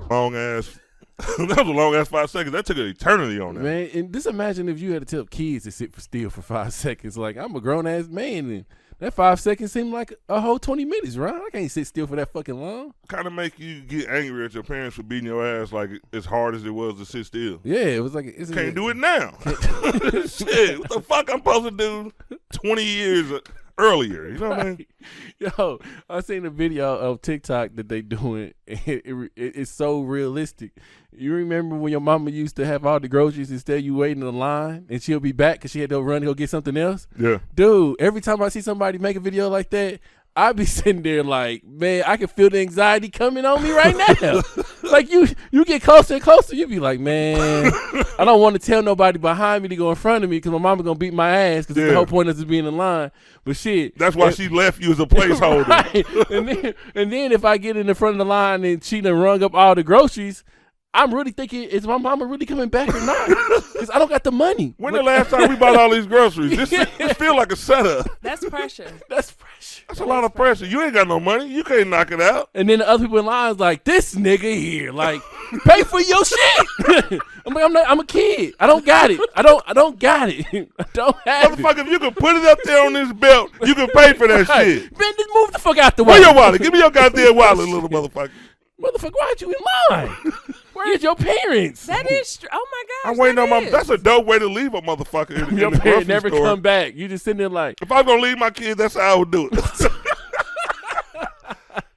Long ass. That was a long ass 5 seconds. That took an eternity on that. Man, and just imagine if you had to tell kids to sit for still for 5 seconds. Like, I'm a grown ass man, and that 5 seconds seemed like a whole 20 minutes, right? I can't sit still for that fucking long. Kind of make you get angry at your parents for beating your ass like as hard as it was to sit still. Yeah, it was like Can't do it now. Shit, what the fuck I'm supposed to do 20 years earlier? You know what I mean? Yo, I seen a video of TikTok that they doing. It's so realistic. You remember when your mama used to have all the groceries instead you waiting in the line and she'll be back because she had to run and go get something else? Yeah. Dude, every time I see somebody make a video like that, I be sitting there like, man, I can feel the anxiety coming on me right now. Like you get closer and closer, you be like, man, I don't want to tell nobody behind me to go in front of me because my mama gonna beat my ass because the whole point is being in line. But shit, that's why she left you as a placeholder. Right. And then if I get in the front of the line and she done rung up all the groceries, I'm really thinking, is my mama really coming back or not? Because I don't got the money. When the last time we bought all these groceries? This feel like a setup. That's pressure. That's pressure. That's a lot of pressure. You ain't got no money. You can't knock it out. And then the other people in line like, this nigga here, like, pay for your shit. I'm a kid. I don't got it. I don't got it. I don't have it. Motherfucker, if you can put it up there on this belt, you can pay for that shit. Man, just move the fuck out the way. Where your wallet? Give me your goddamn wallet, little motherfucker. Motherfucker, why'd you in line? Where's your parents? That is true. Oh my gosh. I'm waiting on my. That's a dope way to leave a motherfucker in your the parents grocery never store. come back. You just sitting there like. If I'm gonna leave my kid, that's how I would do it.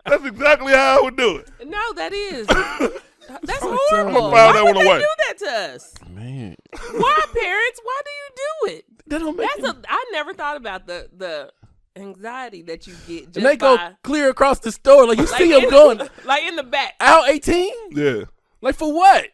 That's exactly how I would do it. No, that is. That's horrible. Why would they do that to us? Man. Why, parents? Why do you do it? That don't make I never thought about the anxiety that you get just and they go clear across the store. Like, you see them going. Like in the back. Aisle 18? Yeah. Like, for what?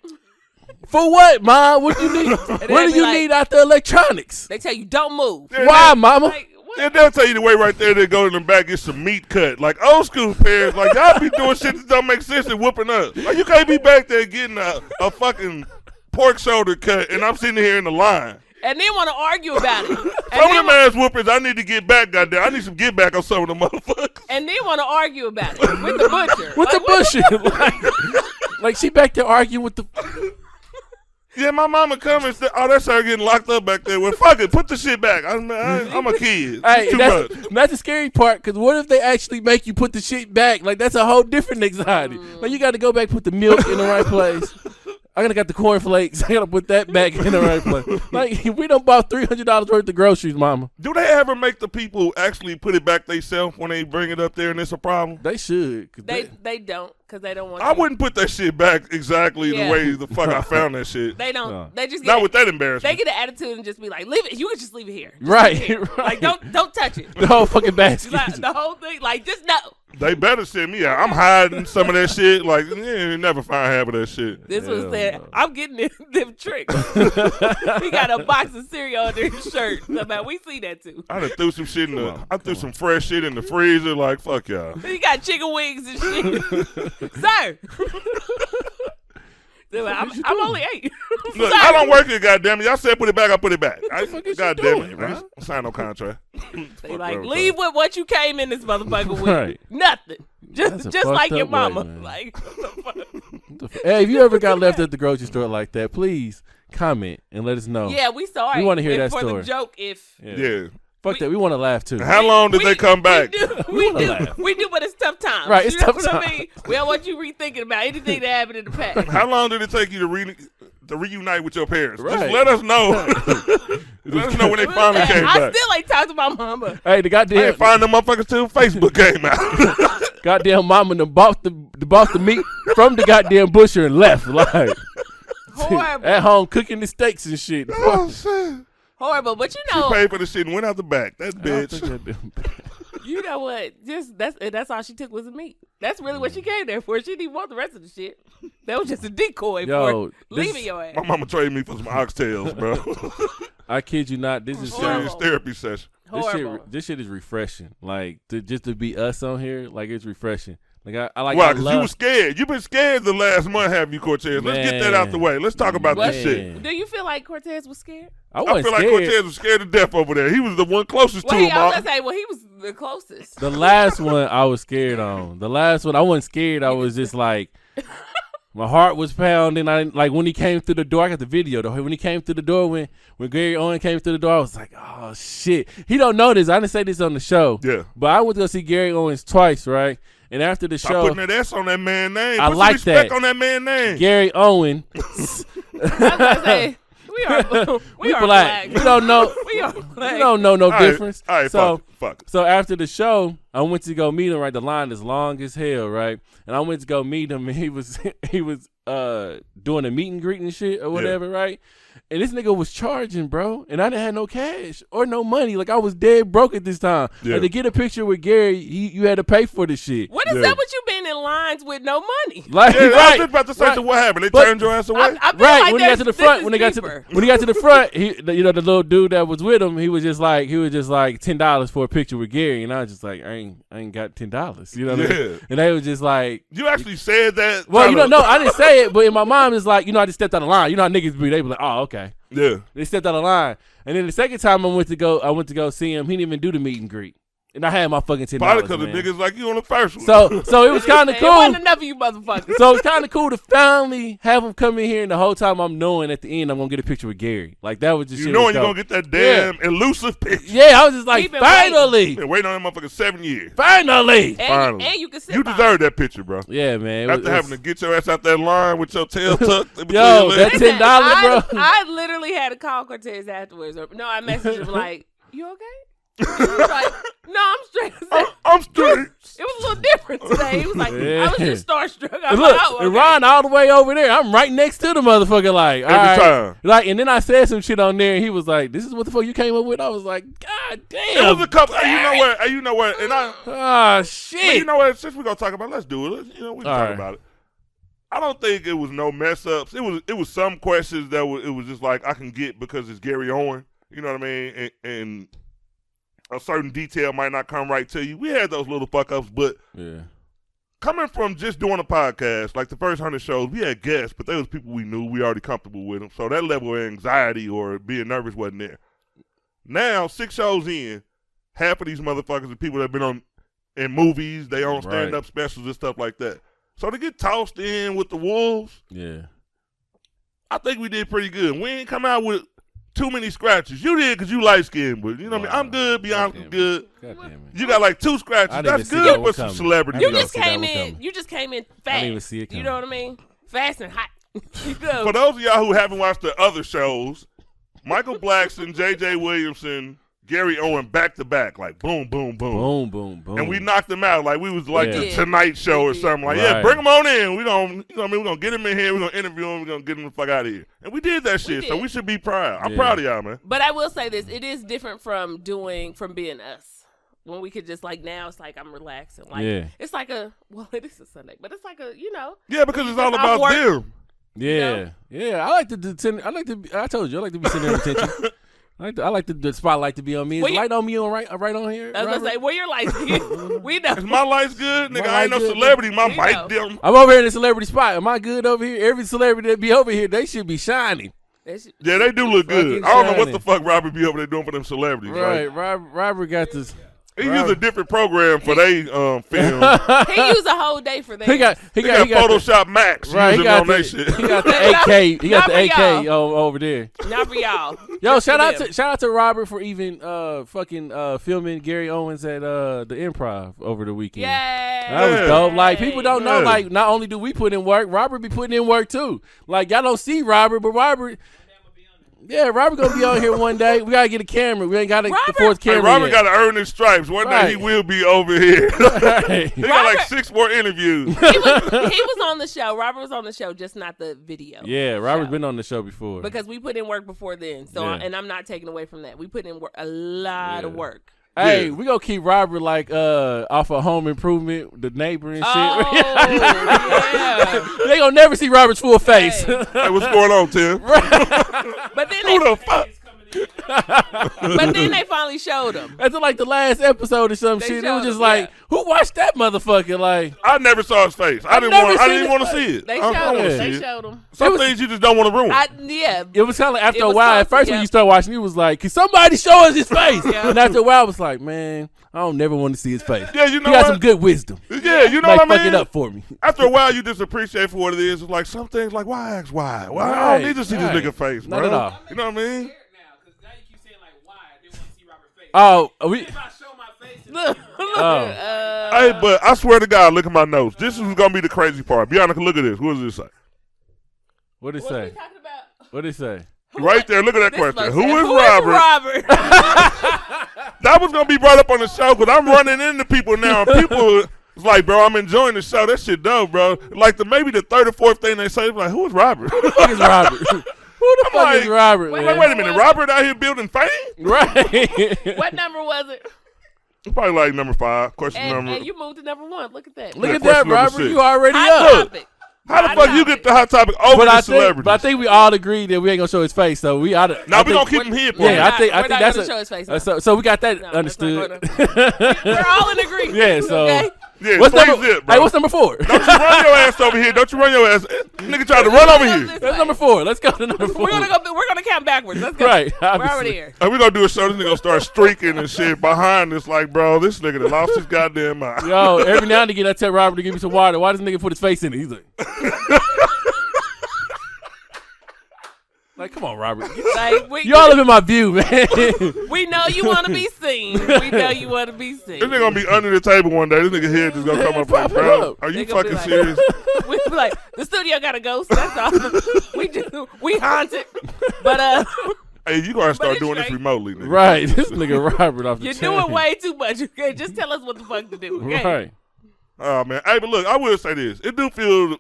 For what, Mom? What do you need? What do you need out the electronics? They tell you, don't move. Yeah, why, Mama? Like, yeah, they'll tell you to wait right there. They go in the back, get some meat cut. Like old school parents, like y'all be doing shit that don't make sense and whooping us. Like you can't be back there getting a fucking pork shoulder cut, and I'm sitting here in the line. And then want to argue about it. Some of them ass whoopers, I need to get back, goddamn. I need some get back on some of the motherfuckers. And then want to argue about it with the butcher. With the butcher. like she back there arguing with the. Yeah, my mama come and said, "Oh, that's her getting locked up back there." Well, fuck it, put the shit back. I'm a kid. Hey, too much. That's the scary part. Because what if they actually make you put the shit back? Like that's a whole different anxiety. Like you got to go back, put the milk in the right place. I gotta got the cornflakes. I gotta put that back in the right place. Like we done bought $300 worth of groceries, Mama. Do they ever make the people actually put it back themselves when they bring it up there and it's a problem? They should. They don't, because they don't want. I wouldn't put that shit back exactly the way the fuck I found that shit. They don't. No. They just not with that embarrassment. They get an attitude and just be like, "Leave it. You can just leave it here." Right. Like don't touch it. The whole fucking basket. Like, the whole thing. Like just no. They better send me out. I'm hiding some of that shit. Like, you never find half of that shit. This was said, I'm getting them tricks. He got a box of cereal under his shirt. So, man, we see that too. I done threw some shit in the, I threw some fresh shit in the freezer. Like, fuck y'all. He got chicken wings and shit. Sir. I'm only 8. Look, I don't work here, goddamn it. Y'all said put it back, I put it back. Goddamn it. I ain't signed no contract. They like, leave with what you came in this motherfucker with. Right. Nothing. Just like your mama. Way, like, what the fuck? Hey, if you ever got left at the grocery store like that, please comment and let us know. Yeah, we sorry. We want to hear that for story. The joke, if yeah. Fuck that. We want to laugh too. How long did they come back? We do, but it's tough times. Right, it's tough times. I mean? We don't want you rethinking about anything that happened in the past. How long did it take you to reunite with your parents? Right. Just let us know. Let us know when they finally came back. I still ain't talked to my mama. Hey, the goddamn. I ain't find them motherfuckers till Facebook came out. Goddamn mama done bought the meat from the goddamn butcher and left. Like horrible. At home cooking the steaks and shit. Oh shit. Horrible, but you know. She paid for the shit and went out the back. That bitch. You know what? Just that's all she took was the meat. That's really what she came there for. She didn't even want the rest of the shit. That was just a decoy for leaving your ass. My mama traded me for some oxtails, bro. I kid you not. This is serious therapy session. Horrible. This shit is refreshing. Like just to be us on here, like it's refreshing. Like I like. Why? Because you were scared. You've been scared the last month, have you, Cortez? Let's get that out the way. Let's talk about this shit. Do you feel like Cortez was scared? I feel like Cortez was scared to death over there. He was the one closest to him. I was gonna say, he was the closest. The last one I was scared on. The last one I wasn't scared. I was just like, my heart was pounding. I didn't, like when he came through the door. I got the video though. When he came through the door, when Gary Owen came through the door, I was like, oh shit. He don't know this. I didn't say this on the show. Yeah. But I went to go see Gary Owens twice, right? And after the show, Stop putting that S on that man's name. I Put like some respect that. on that man's name. Gary Owen. I was gonna say, we are black. We don't know. We are black. We don't know no difference. All right, so fuck it. So after the show, I went to go meet him. Right, the line is long as hell, right? And I went to go meet him, and he was doing a meet and greet and shit or whatever, right? And this nigga was charging, bro, and I didn't have no cash or no money. Like I was dead broke at this time. Yeah. And to get a picture with Gary, you had to pay for the shit. What is that with you being in lines with no money? Like, I was right, just about to say, right. So what happened? They But- turned your ass away? I feel Right, like when he got to the front, when he got to the front, the little dude that was with him, he was just like $10 for a picture with Gary, and I was just like, I ain't got $10, you know what I mean? And they was just like, You actually said that? well, no, I didn't say it, but in my mind is like, I just stepped out of line. You know how niggas be, they be like, oh, okay. Yeah. They stepped out of line, and then the second time I went to go see him, he didn't even do the meet and greet. And I had my fucking $10. Probably because the niggas like you on the first one. So it was kind of cool. It wasn't enough of you motherfuckers. So it's kind of cool to finally have him come in here, and the whole time I'm knowing at the end I'm gonna get a picture with Gary. Like that was just you shit knowing was you're dope. going to get that damn elusive picture. Yeah, I was just like, Been finally, Been waiting on that motherfucker 7 years. finally. And you can sit You by deserve that picture, bro. Yeah, man. After having to get your ass out that line with your tail tucked in between Yo, your legs. that $10, bro. I literally had to call Cortez afterwards. No, I messaged him like, "You okay?" He was like, "No, I'm straight." I'm straight. It was a little different today. He was like, "I was just starstruck." I'm And like, look, "Oh, okay." and Ron all the way over there. I'm right next to the motherfucker. Like Every all right. time. Like, and then I said some shit on there, and he was like, "This is what the fuck you came up with." I was like, "God damn!" It was a couple. Hey, you know what? And Ah, shit. you know what? Since we're gonna talk about it, let's do it. We can talk right. about it. I don't think it was no mess ups. It was some questions that it was just like I can get because it's Gary Owen. You know what I mean? And a certain detail might not come right to you. We had those little fuck ups, but Yeah. coming from just doing a podcast, like the first 100 shows, we had guests, but they was people we knew. We already comfortable with them, so that level of anxiety or being nervous wasn't there. Now 6 shows in, half of these motherfuckers are people that have been on in movies. They own stand up specials and stuff like that. So to get tossed in with the Wolves, Yeah. I think we did pretty good. We ain't come out with too many scratches. You did because you light skinned, but you know what I mean? I'm good. Bianca's good. God damn it. You got like 2 scratches. I didn't That's even see that good one for some coming. celebrity. You I just see that came one in. coming. You just came in fast. I didn't even see it You coming. know what I mean? Fast and hot. You know? For those of y'all who haven't watched the other shows, Michael Blackson, J.J. Williamson, Gary Owen back to back, like boom, boom, boom. Boom, boom, boom. And we knocked them out like we was like Yeah. the Tonight Show or something. Like, yeah, Right. bring them on in. We gonna, you know what I mean? We're gonna get them in here. We're gonna interview them. We're gonna get them the fuck out of here. And we did that shit, so did. we should be proud. I'm Yeah. proud of y'all, man. But I will say this: it is different from being us. When we could just like now, it's like I'm relaxing. Like Yeah. it's like it is a Sunday, but it's like Yeah, because it's all Just about off work. them. Yeah. Yeah. I like to I told you, I like to be center of attention. I like the spotlight to be on me. Is Well, light on me right on here? I was Robert? gonna say, well, you're like, we know. Is my lights good? Nigga, My I ain't no light good, celebrity. My We mic know. dim. I'm over here in the celebrity spot. Am I good over here? Every celebrity that be over here, they should be shining. Yeah, they do look good. Fucking I don't know what shining. the fuck Robert be over there doing for them celebrities. Right. Like, Robert got this. he used a different program for they film. He used a whole day for that. He got Photoshop Max. Right, Using on that shit. he got the AK. He got Not the for AK over there. Not for y'all. Yo, Just shout for them. out to Robert for even filming Gary Owens at the Improv over the weekend. Yay. That was dope. Like people don't know. Yeah. Like not only do we put in work, Robert be putting in work too. Like y'all don't see Robert, but Robert. Yeah, Robert gonna be on here one day. We gotta get a camera. We ain't got the fourth Hey, camera Robert yet. got to earn his stripes. One day he Right. will be over here. Right. He got like Robert- 6 more interviews. He was on the show. Robert was on the show, just not the video. Yeah, Robert's show. been on the show before. Because we put in work before then. So Yeah. and I'm not taking away from that. We put in a lot of work. Hey, Yeah. we gonna keep Robert like off of Home Improvement, the neighbor and shit. Oh, yeah. They gonna never see Robert's full face. Hey. Hey, what's going on, Tim? But then Who the fuck? But then they finally showed him. After like the last episode or some shit, it was just like, who watched that motherfucker? Like, I never saw his face. I didn't want to see it. They showed him. Some things you just don't want to ruin. It was kind of like after a while. At first, when you start watching, it was like, can somebody show us his face? And after a while, I was like, man, I don't never want to see his face. Yeah, you know, he got some good wisdom. Yeah, you know like, what I mean. Fuck it up for me. After a while, you just appreciate for what it is. It's like some things, like why ask why? Well, I don't need to see this nigga face, bro. Not at all. You know what I mean? Oh, we. Hey, but I swear to God, look at my notes. This is gonna be the crazy part. Bianca, look at this. What does this say? What did it say? What did it say? Right there, look at that question. Who is Robert? That was gonna be brought up on the show because I'm running into people now. And people is like, bro, I'm enjoying the show. That shit dope, bro. Like maybe the third or fourth thing they say is like, who is Robert? Who is Robert? Who the fuck is Robert? Wait a minute, Robert out here building fame? Right. What number was it? Probably like number 5. Question number. And you moved to number 1. Look at that. Look at that, Robert. 6. You already up. How the fuck you get the hot topic over the celebrities? But I think we all agree that we ain't gonna show his face, so we ought to. Now we gonna keep him here. Yeah, I think that's gonna show his face. So we got that understood. We're all in agreement. Yeah. So. Okay? Yeah, what's number? Zip, bro. Hey, what's number 4? Don't you run your ass over here. Don't you run your ass. Nigga tried to run over here. That's number 4. Let's go to number 4. We're gonna count backwards. Let's go. Right. We're already here. And we gonna do a show. This nigga gonna start streaking and shit behind us. Like, bro, this nigga that lost his goddamn mind. Yo, every now and again I tell Robert to give me some water. Why does this nigga put his face in it? He's like, come on, Robert. Like, y'all live in my view, man. We know you want to be seen. We know you want to be seen. This nigga gonna be under the table one day. This nigga head just gonna come up like, bro, are you fucking serious? We be like, the studio got a ghost. That's all. We haunted. But hey, you gonna start doing this remotely, nigga. Right. This nigga Robert off the You're chain. doing way too much. Okay, just tell us what the fuck to do. Okay? Right. Oh man. Hey, but look, I will say this. It do feel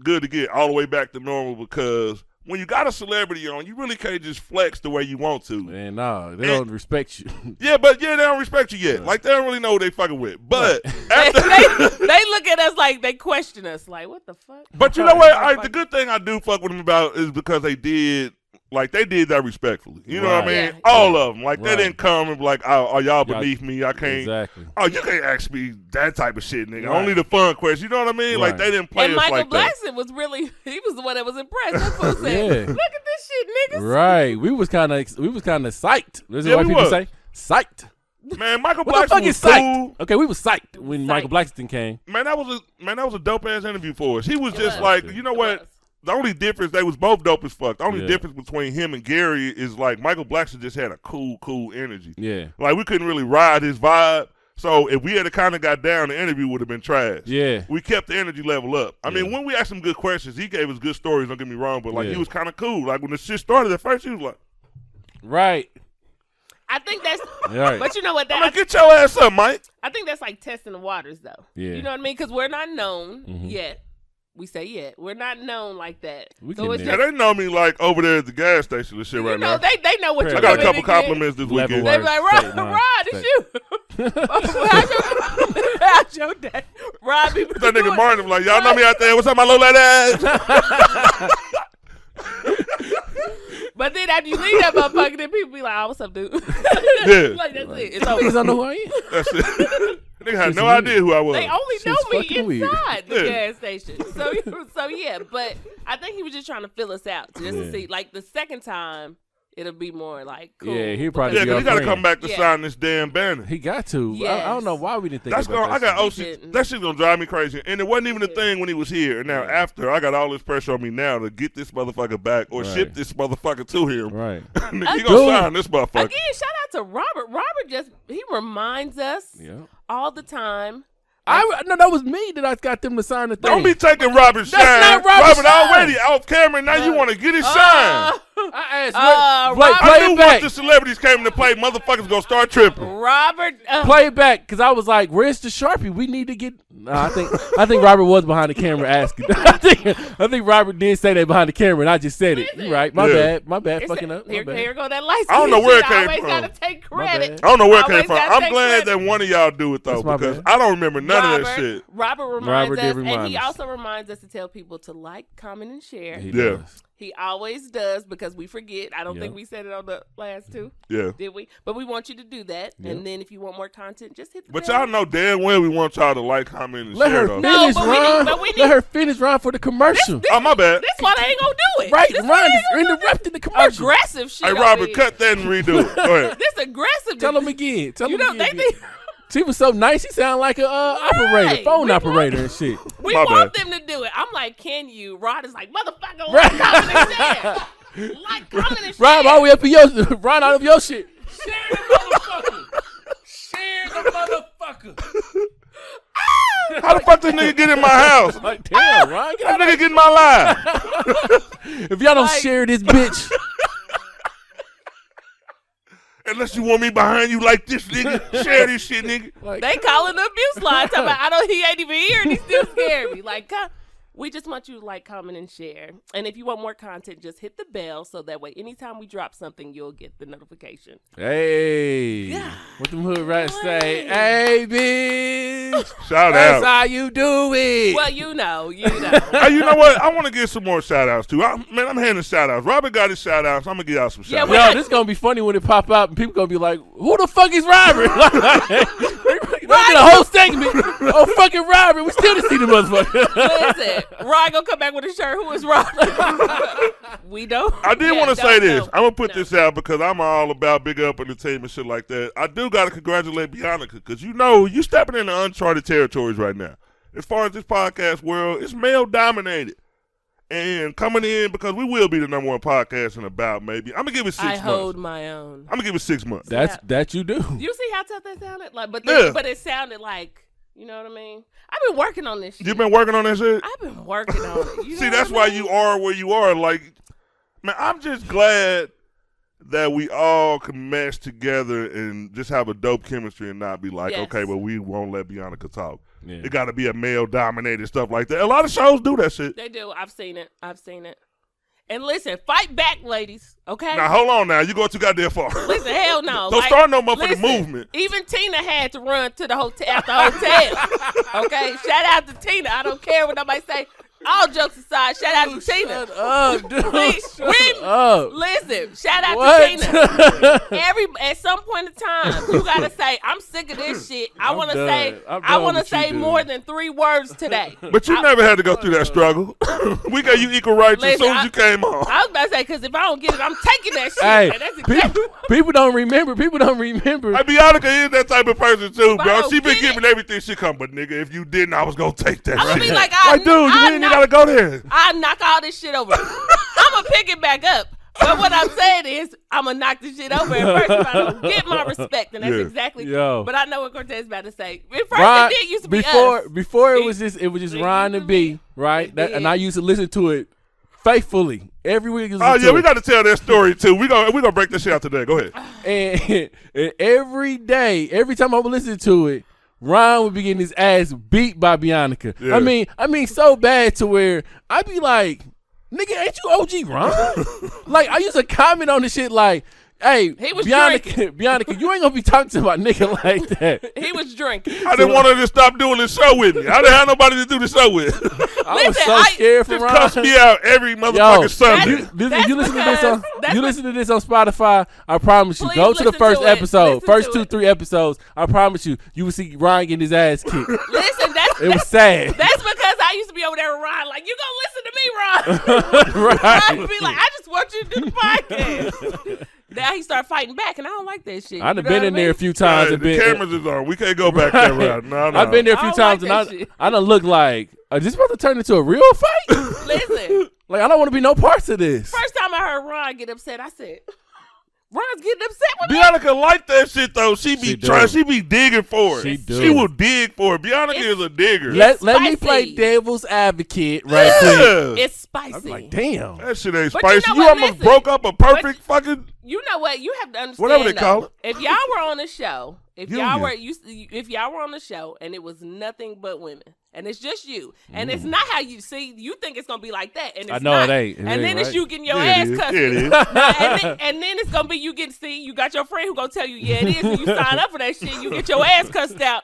good to get all the way back to normal because when you got a celebrity on, you really can't just flex the way you want to. Man, nah, they don't respect you. Yeah, they don't respect you yet. Like, they don't really know what they fucking with. But they look at us like they question us. Like, what the fuck? But you know what? The good thing I do fuck with them about is because they did that respectfully. You know what I mean? Yeah. All of them. Like, they didn't come and be like, oh, y'all beneath me. I can't. Exactly. Oh, you can't ask me that type of shit, nigga. Right. Only the fun question. You know what I mean? Like, they didn't play and us Michael like that. Blackson was he was the one that was impressed. That's what said, Yeah. look at this shit, niggas. Right. We was kind of psyched. That's Yeah, what we people was. say. Psyched. Man, Michael What the fuck Blackson is was psyched? cool. Okay, we was psyched when Michael Blackson came. Man, that was a dope ass interview for us. He was just was. like, you know what? was. The only difference, they was both dope as fuck. The only Yeah. difference between him and Gary is like Michael Blackson just had a cool energy. Yeah. Like, we couldn't really ride his vibe. So if we had kind of got down, the interview would have been trash. Yeah. We kept the energy level up. I mean, when we asked him good questions, he gave us good stories, don't get me wrong, but like he was kind of cool. Like when the shit started at first, he was like, Right. I think that's, Right. but you know what? I'm like, get your ass up, Mike. I think that's like testing the waters, though. Yeah. You know what I mean? Because we're not known yet. We say yet. We're not known like that. We so can it's name Yeah, they know me like over there at the gas station and shit you right know, now. they know what I you're I got a doing couple again. compliments this Level weekend. They be like, Rod, it's you. How's your day? Rod, be That nigga Martin was like, y'all know me out there. What's up, my little lady ass? But then after you leave that motherfucker, then people be like, oh, what's up, dude? Yeah. Like, that's it. It's over. Niggas don't know who I am. That's it. Nigga had no idea who I was. They only know fucking me weird. inside the Yeah. gas station. So yeah, but I think he was just trying to fill us out just to see. Like the second time, it'll be more like cool. Yeah, he'll probably Yeah, be because our he got to friend. come back to Yeah. sign this damn banner. He got to. Yes. I don't know why we didn't think That's about gonna. I that. got He OC. didn't. That shit's gonna drive me crazy. And it wasn't even a thing when he was here. And now after, I got all this pressure on me now to get this motherfucker back or Right. ship this motherfucker to him. Right. Nigga, he Dude. gonna sign this motherfucker. Again, shout out to Robert. Robert he reminds us Yeah. all the time. No, that was me that I got them to sign the thing. Don't be taking Robert's shine. not Robert's Robert shine. already off camera, and now you want to get his shine. I asked. Robert- I play knew it once back. the celebrities came into play, motherfuckers gonna start tripping. Robert. Play it back, because I was like, "Where's the Sharpie? We need to get." I think Robert was behind the camera asking. I think Robert did say that behind the camera, and I just said it. You right? My bad. Fucking up. My bad. Here go that license. I don't know where it came always from. gotta take credit. I don't know where it came Always from. gotta I'm take glad credit. that one of y'all do it, though, That's my because bad. I don't remember none of that shit. Robert reminds Robert us, did remind and he us. also reminds us to tell people to like, comment, and share. He Yeah. does. He always does because we forget. I don't think we said it on the last two. Yeah. Did we? But we want you to do that. Yeah. And then if you want more content, just hit the But bell. y'all know damn well we want y'all to like, comment, and Let share. her finish, Ron. Let her finish, Ron, for the commercial. Oh, my bad. That's why they ain't going to do it. Right, Ron is interrupting the commercial. Aggressive shit. Hey, Robert, cut that and redo it. Go ahead. This aggressive. Tell him again. Tell him again. They she was so nice. She sounded like an operator, phone operator and shit. We want them to do it. I'm like, can you? Rod is like, motherfucker, like, comment and share. Like, comment and share. Ron, all the way up in your, Ron, out of your shit. Share the motherfucker. Share the motherfucker. How the fuck this nigga get in my house? Like, damn, Ron, How nigga get in my life? If y'all don't share this bitch. Unless you want me behind you like this, nigga. Share this shit, nigga. Like, they calling the abuse line. Talking about, he ain't even here and he still scared me. Like, we just want you to like, comment, and share. And if you want more content, just hit the bell so that way anytime we drop something, you'll get the notification. Hey. God. What them hood rats say? Hey, bitch. Shout out. That's how you do it. Well, you know. Hey, you know what? I want to give some more shout outs too. I'm handing shout outs. Robert got his shout outs. I'm going to give y'all some shout outs. Yo, this is going to be funny when it pop out and people going to be like, who the fuck is Robert? They get a whole segment. Oh, fucking Robert. We still didn't see the motherfucker. Listen, Ryan gonna come back with a shirt. Who is Robert? We don't. I did want to say this. I'm going to put this out because I'm all about big up entertainment, shit like that. I do got to congratulate Bianca because you stepping into uncharted territories right now. As far as this podcast world, it's male dominated. And coming in, because we will be the number one podcast in about maybe, I'm going to give it 6 months. I hold my own. I'm going to give it 6 months. That you do. You see how tough that sounded? Like, but it sounded like, you know what I mean? I've been working on this shit. You've been working on that shit? I've been working on it. You know see, that's why you are where you are. Like, man, I'm just glad that we all can mesh together and just have a dope chemistry and not be like, okay, well, we won't let Bianca talk. Yeah. It got to be a male-dominated stuff like that. A lot of shows do that shit. They do. I've seen it. And listen, fight back, ladies, okay? Now, hold on now. You go too goddamn far. Listen, hell no. Don't start no motherfucking movement. Even Tina had to run to the hotel at the hotel, okay? Shout out to Tina. I don't care what nobody say. All jokes aside, shout out to Tina. Shut up, dude. Listen, shout out to Tina. At some point in time, you gotta say, I'm sick of this shit. I want to say more than 3 words today. But you never had to go through that struggle. We gave you equal rights as soon as you came on. I was about to say, because if I don't get it, I'm taking that shit. Hey, that's exactly people don't remember. Hey, Bianca is that type of person too, bro. She been giving everything she come, but nigga, if you didn't, I was gonna take that shit. I'm gonna be like, dude, you didn't gotta go there. I knock all this shit over. I'm gonna pick it back up. But what I'm saying is, I'm gonna knock this shit over. And first, I don't get my respect, and that's exactly. Yo. But I know what Cortez is about to say. At first, it used to be us. Before it was just Ron and B, right? And I used to listen to it faithfully every week. Oh yeah, we got to tell that story too. We gonna break this shit out today. Go ahead. And every day, every time I would listen to it, Ron would be getting his ass beat by Bianca. Yeah. I mean, so bad to where I'd be like, nigga, ain't you OG Ron? Like, I used to comment on this shit like, hey, Bianca, you ain't gonna be talking to my nigga like that. He was drinking. I didn't want her to stop doing the show with me. I didn't have nobody to do the show with. I was so scared for Ron. Cuss me out every motherfucking Sunday. You listen to this on Spotify. I promise you. Go to the first episode, first 2-3 episodes. I promise you, you will see Ryan getting his ass kicked. Listen, it was sad. That's because I used to be over there with Ron. Like, you gonna listen to me, Ron? Right. Ron would be like, I just want you to do the podcast. Now he started fighting back, and I don't like that shit. I've been in there a few times. The cameras is on. We can't go back that route. No. I've been there a few times, and I done look like, is this about to turn into a real fight? Listen. Like, I don't want to be no parts of this. First time I heard Ron get upset, I said, Ron's getting upset with me. Bianca like that shit though. She be digging for it. She will dig for it. Bianca is a digger. Let me play devil's advocate right quick. It's spicy. I'm like, damn. That shit ain't spicy. You almost broke up a perfect fucking. You know what? You have to understand. Whatever they call it. If y'all were on the show, if y'all were on the show and it was nothing but women, and it's just you, and it's not how you see. You think it's gonna be like that, and it's I know not. It ain't. And then right. it's you getting your ass cussed. And then it's gonna be you you got your friend who gonna tell you, yeah, it is, and you sign up for that shit. You get your ass cussed out.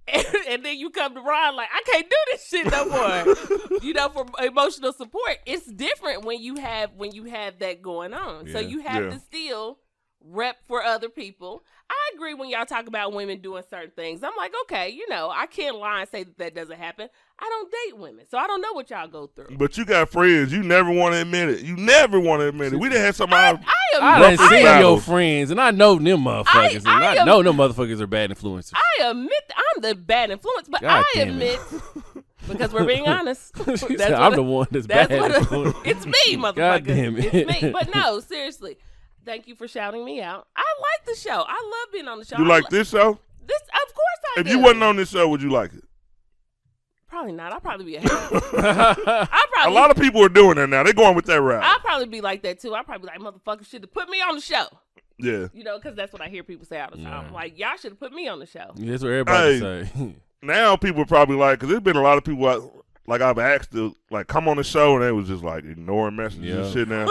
And then you come to Ron like, I can't do this shit no more. You know, for emotional support, it's different when you have that going on. So you have to still rep for other people. I agree when y'all talk about women doing certain things. I'm like, okay, you know, I can't lie and say that doesn't happen. I don't date women, so I don't know what y'all go through. But you got friends. You never want to admit it. You never want to admit it. We done had some I done seen your friends, and I know them motherfuckers. And I know them motherfuckers are bad influencers. I admit I'm the bad influence, but I admit, because we're being honest. I'm the one that's bad influence. It's me, motherfucker. God damn it. It's me. But no, seriously. Thank you for shouting me out. I like the show. I love being on the show. You like this show? This, of course I do. If you wasn't on this show, would you like it? Probably not. I'll probably be a hater. A lot of people are doing that now. They're going with that route. I'll probably be like that too. I'll probably be like, motherfucker should have put me on the show. Yeah. You know, because that's what I hear people say all the time. Like, y'all should have put me on the show. Yeah, that's what everybody say. Now people are probably like, because there's been a lot of people I've asked to come on the show, and they was just like ignoring messages and shit now.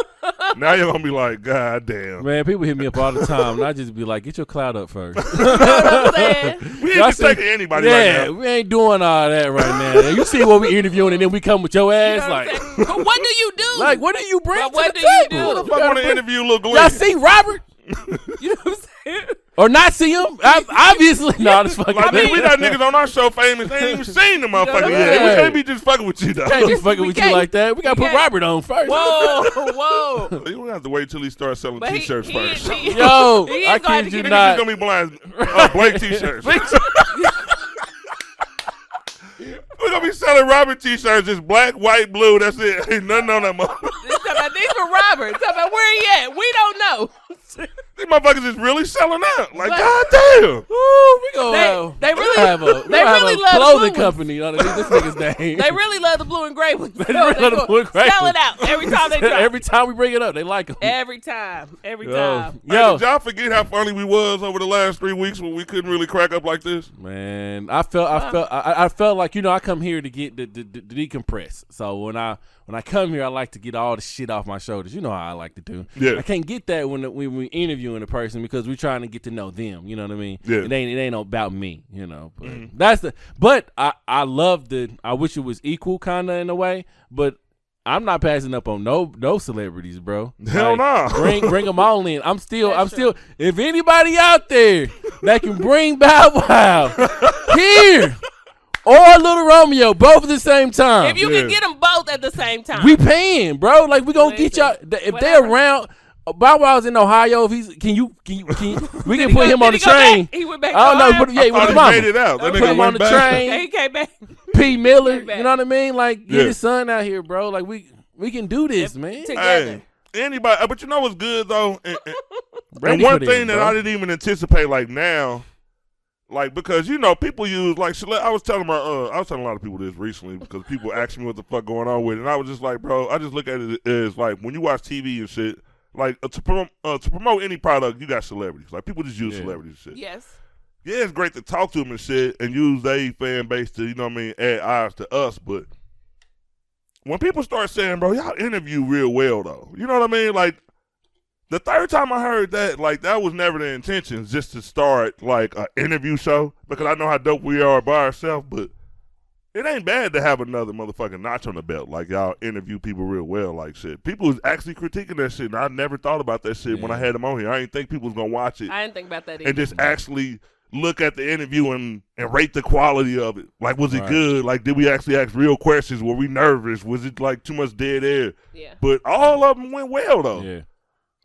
Now you're gonna be like, God damn. Man, people hit me up all the time, and I just be like, get your clout up first. You know what I'm saying? We ain't just taking anybody right now. We ain't doing all that right now. You see what we interviewing, and then we come with your ass, But what do you do? Like, what do you bring But to what the do you table? do? Who the fuck want to interview Lil Glenn? Y'all see Robert? You know what I'm saying? Or not see him? Obviously, no, this fucking. We got niggas on our show famous. They ain't even seen the motherfucker yet. We can't be just fucking with you though. Can't be fucking with you like that. We gotta put Robert on first. Whoa. You don't have to wait till he starts selling t-shirts first. Yo, I kid you not. Niggas gonna be blind. Blank t-shirts. We're gonna be selling Robert t-shirts, just black, white, blue. That's it. Ain't nothing on that motherfucker. These for Robert. Talk about where he at. We don't know. These motherfuckers is really selling out. Like, God damn. Ooh, we gonna they really have a love clothing company underneath this nigga's name. They really love the blue and gray ones. They really love the blue and gray Sell it out every time they drop. Every time we bring it up, they like them. Every time. Hey, did y'all forget how funny we was over the last 3 weeks when we couldn't really crack up like this? Man, I felt like, you know, I come here to get the decompress. So when I come here, I like to get all the shit off my shoulders. You know how I like to do. Yeah. I can't get that when we interviewing a person because we're trying to get to know them. You know what I mean? Yeah. It ain't about me. You know. But But I love I wish it was equal kind of in a way. But I'm not passing up on no celebrities, bro. Hell no. Bring them all in. I'm still. If anybody out there that can bring Bow Wow here. Or Little Romeo, both at the same time. If you can get them both at the same time. We paying, bro. Like, we gonna get y'all. If they're around, Bow Wow's in Ohio. If he's, can you we can put him on the train. He went back. I don't know. He with his mama. Made it out. Put him on the train. He came back. P. Miller, you know what I mean? Like, get his son out here, bro. Like, we can do this, man. Together. Hey, anybody, but you know what's good though? And one thing that I didn't even anticipate, like now. Like, because, you know, people use, like, I was telling a lot of people this recently because people asked me what the fuck going on with it. And I was just like, bro, I just look at it as, like, when you watch TV and shit, like, to promote any product, you got celebrities. Like, people just use celebrities and shit. Yes. Yeah, it's great to talk to them and shit and use their fan base to, you know what I mean, add eyes to us. But when people start saying, bro, y'all interview real well, though. You know what I mean? Like, the third time I heard that, like, that was never the intention, just to start, like, an interview show, because I know how dope we are by ourselves, but it ain't bad to have another motherfucking notch on the belt. Like, y'all interview people real well, like, shit. People was actually critiquing that shit, and I never thought about that shit when I had them on here. I didn't think people was going to watch it. I didn't think about that either. And just actually look at the interview and rate the quality of it. Like, was it good? Like, did we actually ask real questions? Were we nervous? Was it, like, too much dead air? Yeah. But all of them went well, though. Yeah.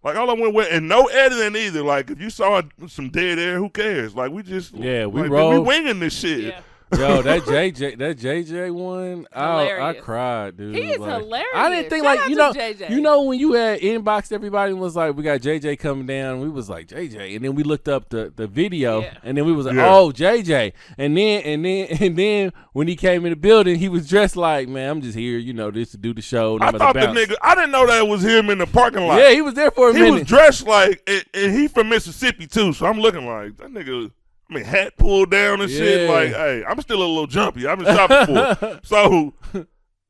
Like, all I went with, and no editing either. Like, if you saw some dead air, who cares? Like, we just, we winging this shit. Yeah. Yo, that JJ one, I cried, dude. He is hilarious. I didn't think, Shout like, JJ. you know when you had inboxed everybody and was like, we got JJ coming down. We was like, JJ, and then we looked up the video, and then we was like, oh, JJ, and then when he came in the building, he was dressed like, man, I'm just here, you know, just to do the show. I thought the nigga, I didn't know that was him in the parking lot. Yeah, he was there for a minute. He was dressed like, and he from Mississippi too, so I'm looking like that nigga. I mean, hat pulled down and shit. Like, hey, I'm still a little jumpy. I've been shopping for. So,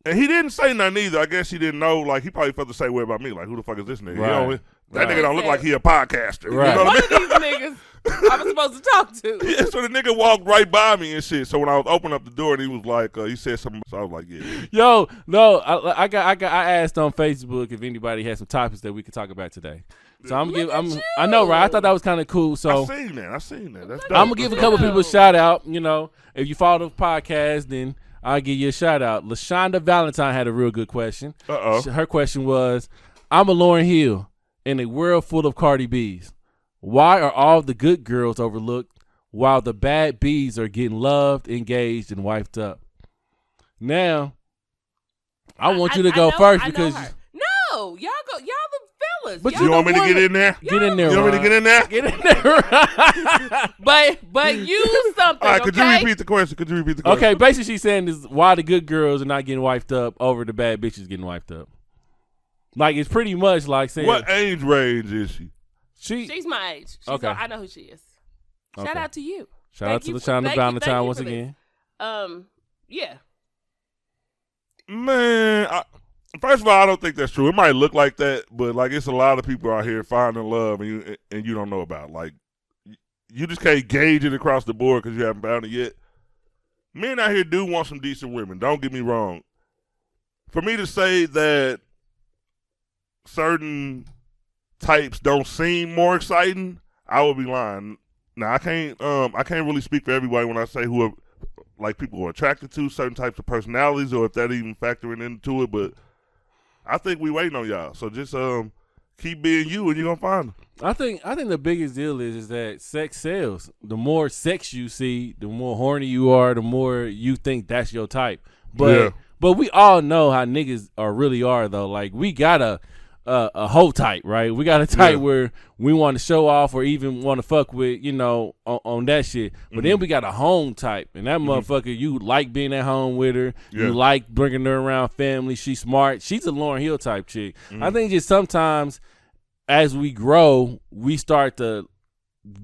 and he didn't say nothing either. I guess he didn't know. Like, he probably felt the same way about me. Like, who the fuck is this nigga? Right. You know, That nigga don't look like he a podcaster. Right. You know One what of these niggas I was supposed to talk to. Yeah, so the nigga walked right by me and shit. So when I was opening up the door and he was like, he said something, so I was like, yeah. Yo, no, I asked on Facebook if anybody had some topics that we could talk about today. So I know, right? I thought that was kind of cool. So I seen that. That's dope. I'm gonna give a couple people a shout out. You know, if you follow the podcast, then I'll give you a shout out. LaShonda Valentine had a real good question. Her question was, I'm a Lauryn Hill in a world full of Cardi B's. Why are all the good girls overlooked while the bad B's are getting loved, engaged, and wifed up? Now, I want you to go first because no, y'all go, y'all the fellas. But y'all you want me to women. get in there? Get in there. You want me to get in there? Get in there. But use something. All right, could you repeat the question? Okay, basically she's saying is why the good girls are not getting wifed up over the bad bitches getting wifed up. Like it's pretty much like saying what age range is she? She's my age. Okay. I know who she is. Shout out to you. Shout out to LaShonda Valentine once again. Yeah. Man, first of all, I don't think that's true. It might look like that, but like it's a lot of people out here finding love and you don't know about. Like you just can't gauge it across the board because you haven't found it yet. Men out here do want some decent women. Don't get me wrong. For me to say that certain types don't seem more exciting, I would be lying. Now I can't really speak for everybody when I say who are, like people are attracted to certain types of personalities or if that even factoring into it, but I think we waiting on y'all. So just keep being you and you're gonna find them. I think the biggest deal is that sex sells. The more sex you see, the more horny you are, the more you think that's your type. But we all know how niggas really are though. Like we got a hoe type, right? We got a type where we want to show off or even want to fuck with, you know, on that shit. But then we got a home type, and that motherfucker, you like being at home with her. You like bringing her around family. She's smart. She's a Lauryn Hill type chick. I think just sometimes as we grow, we start to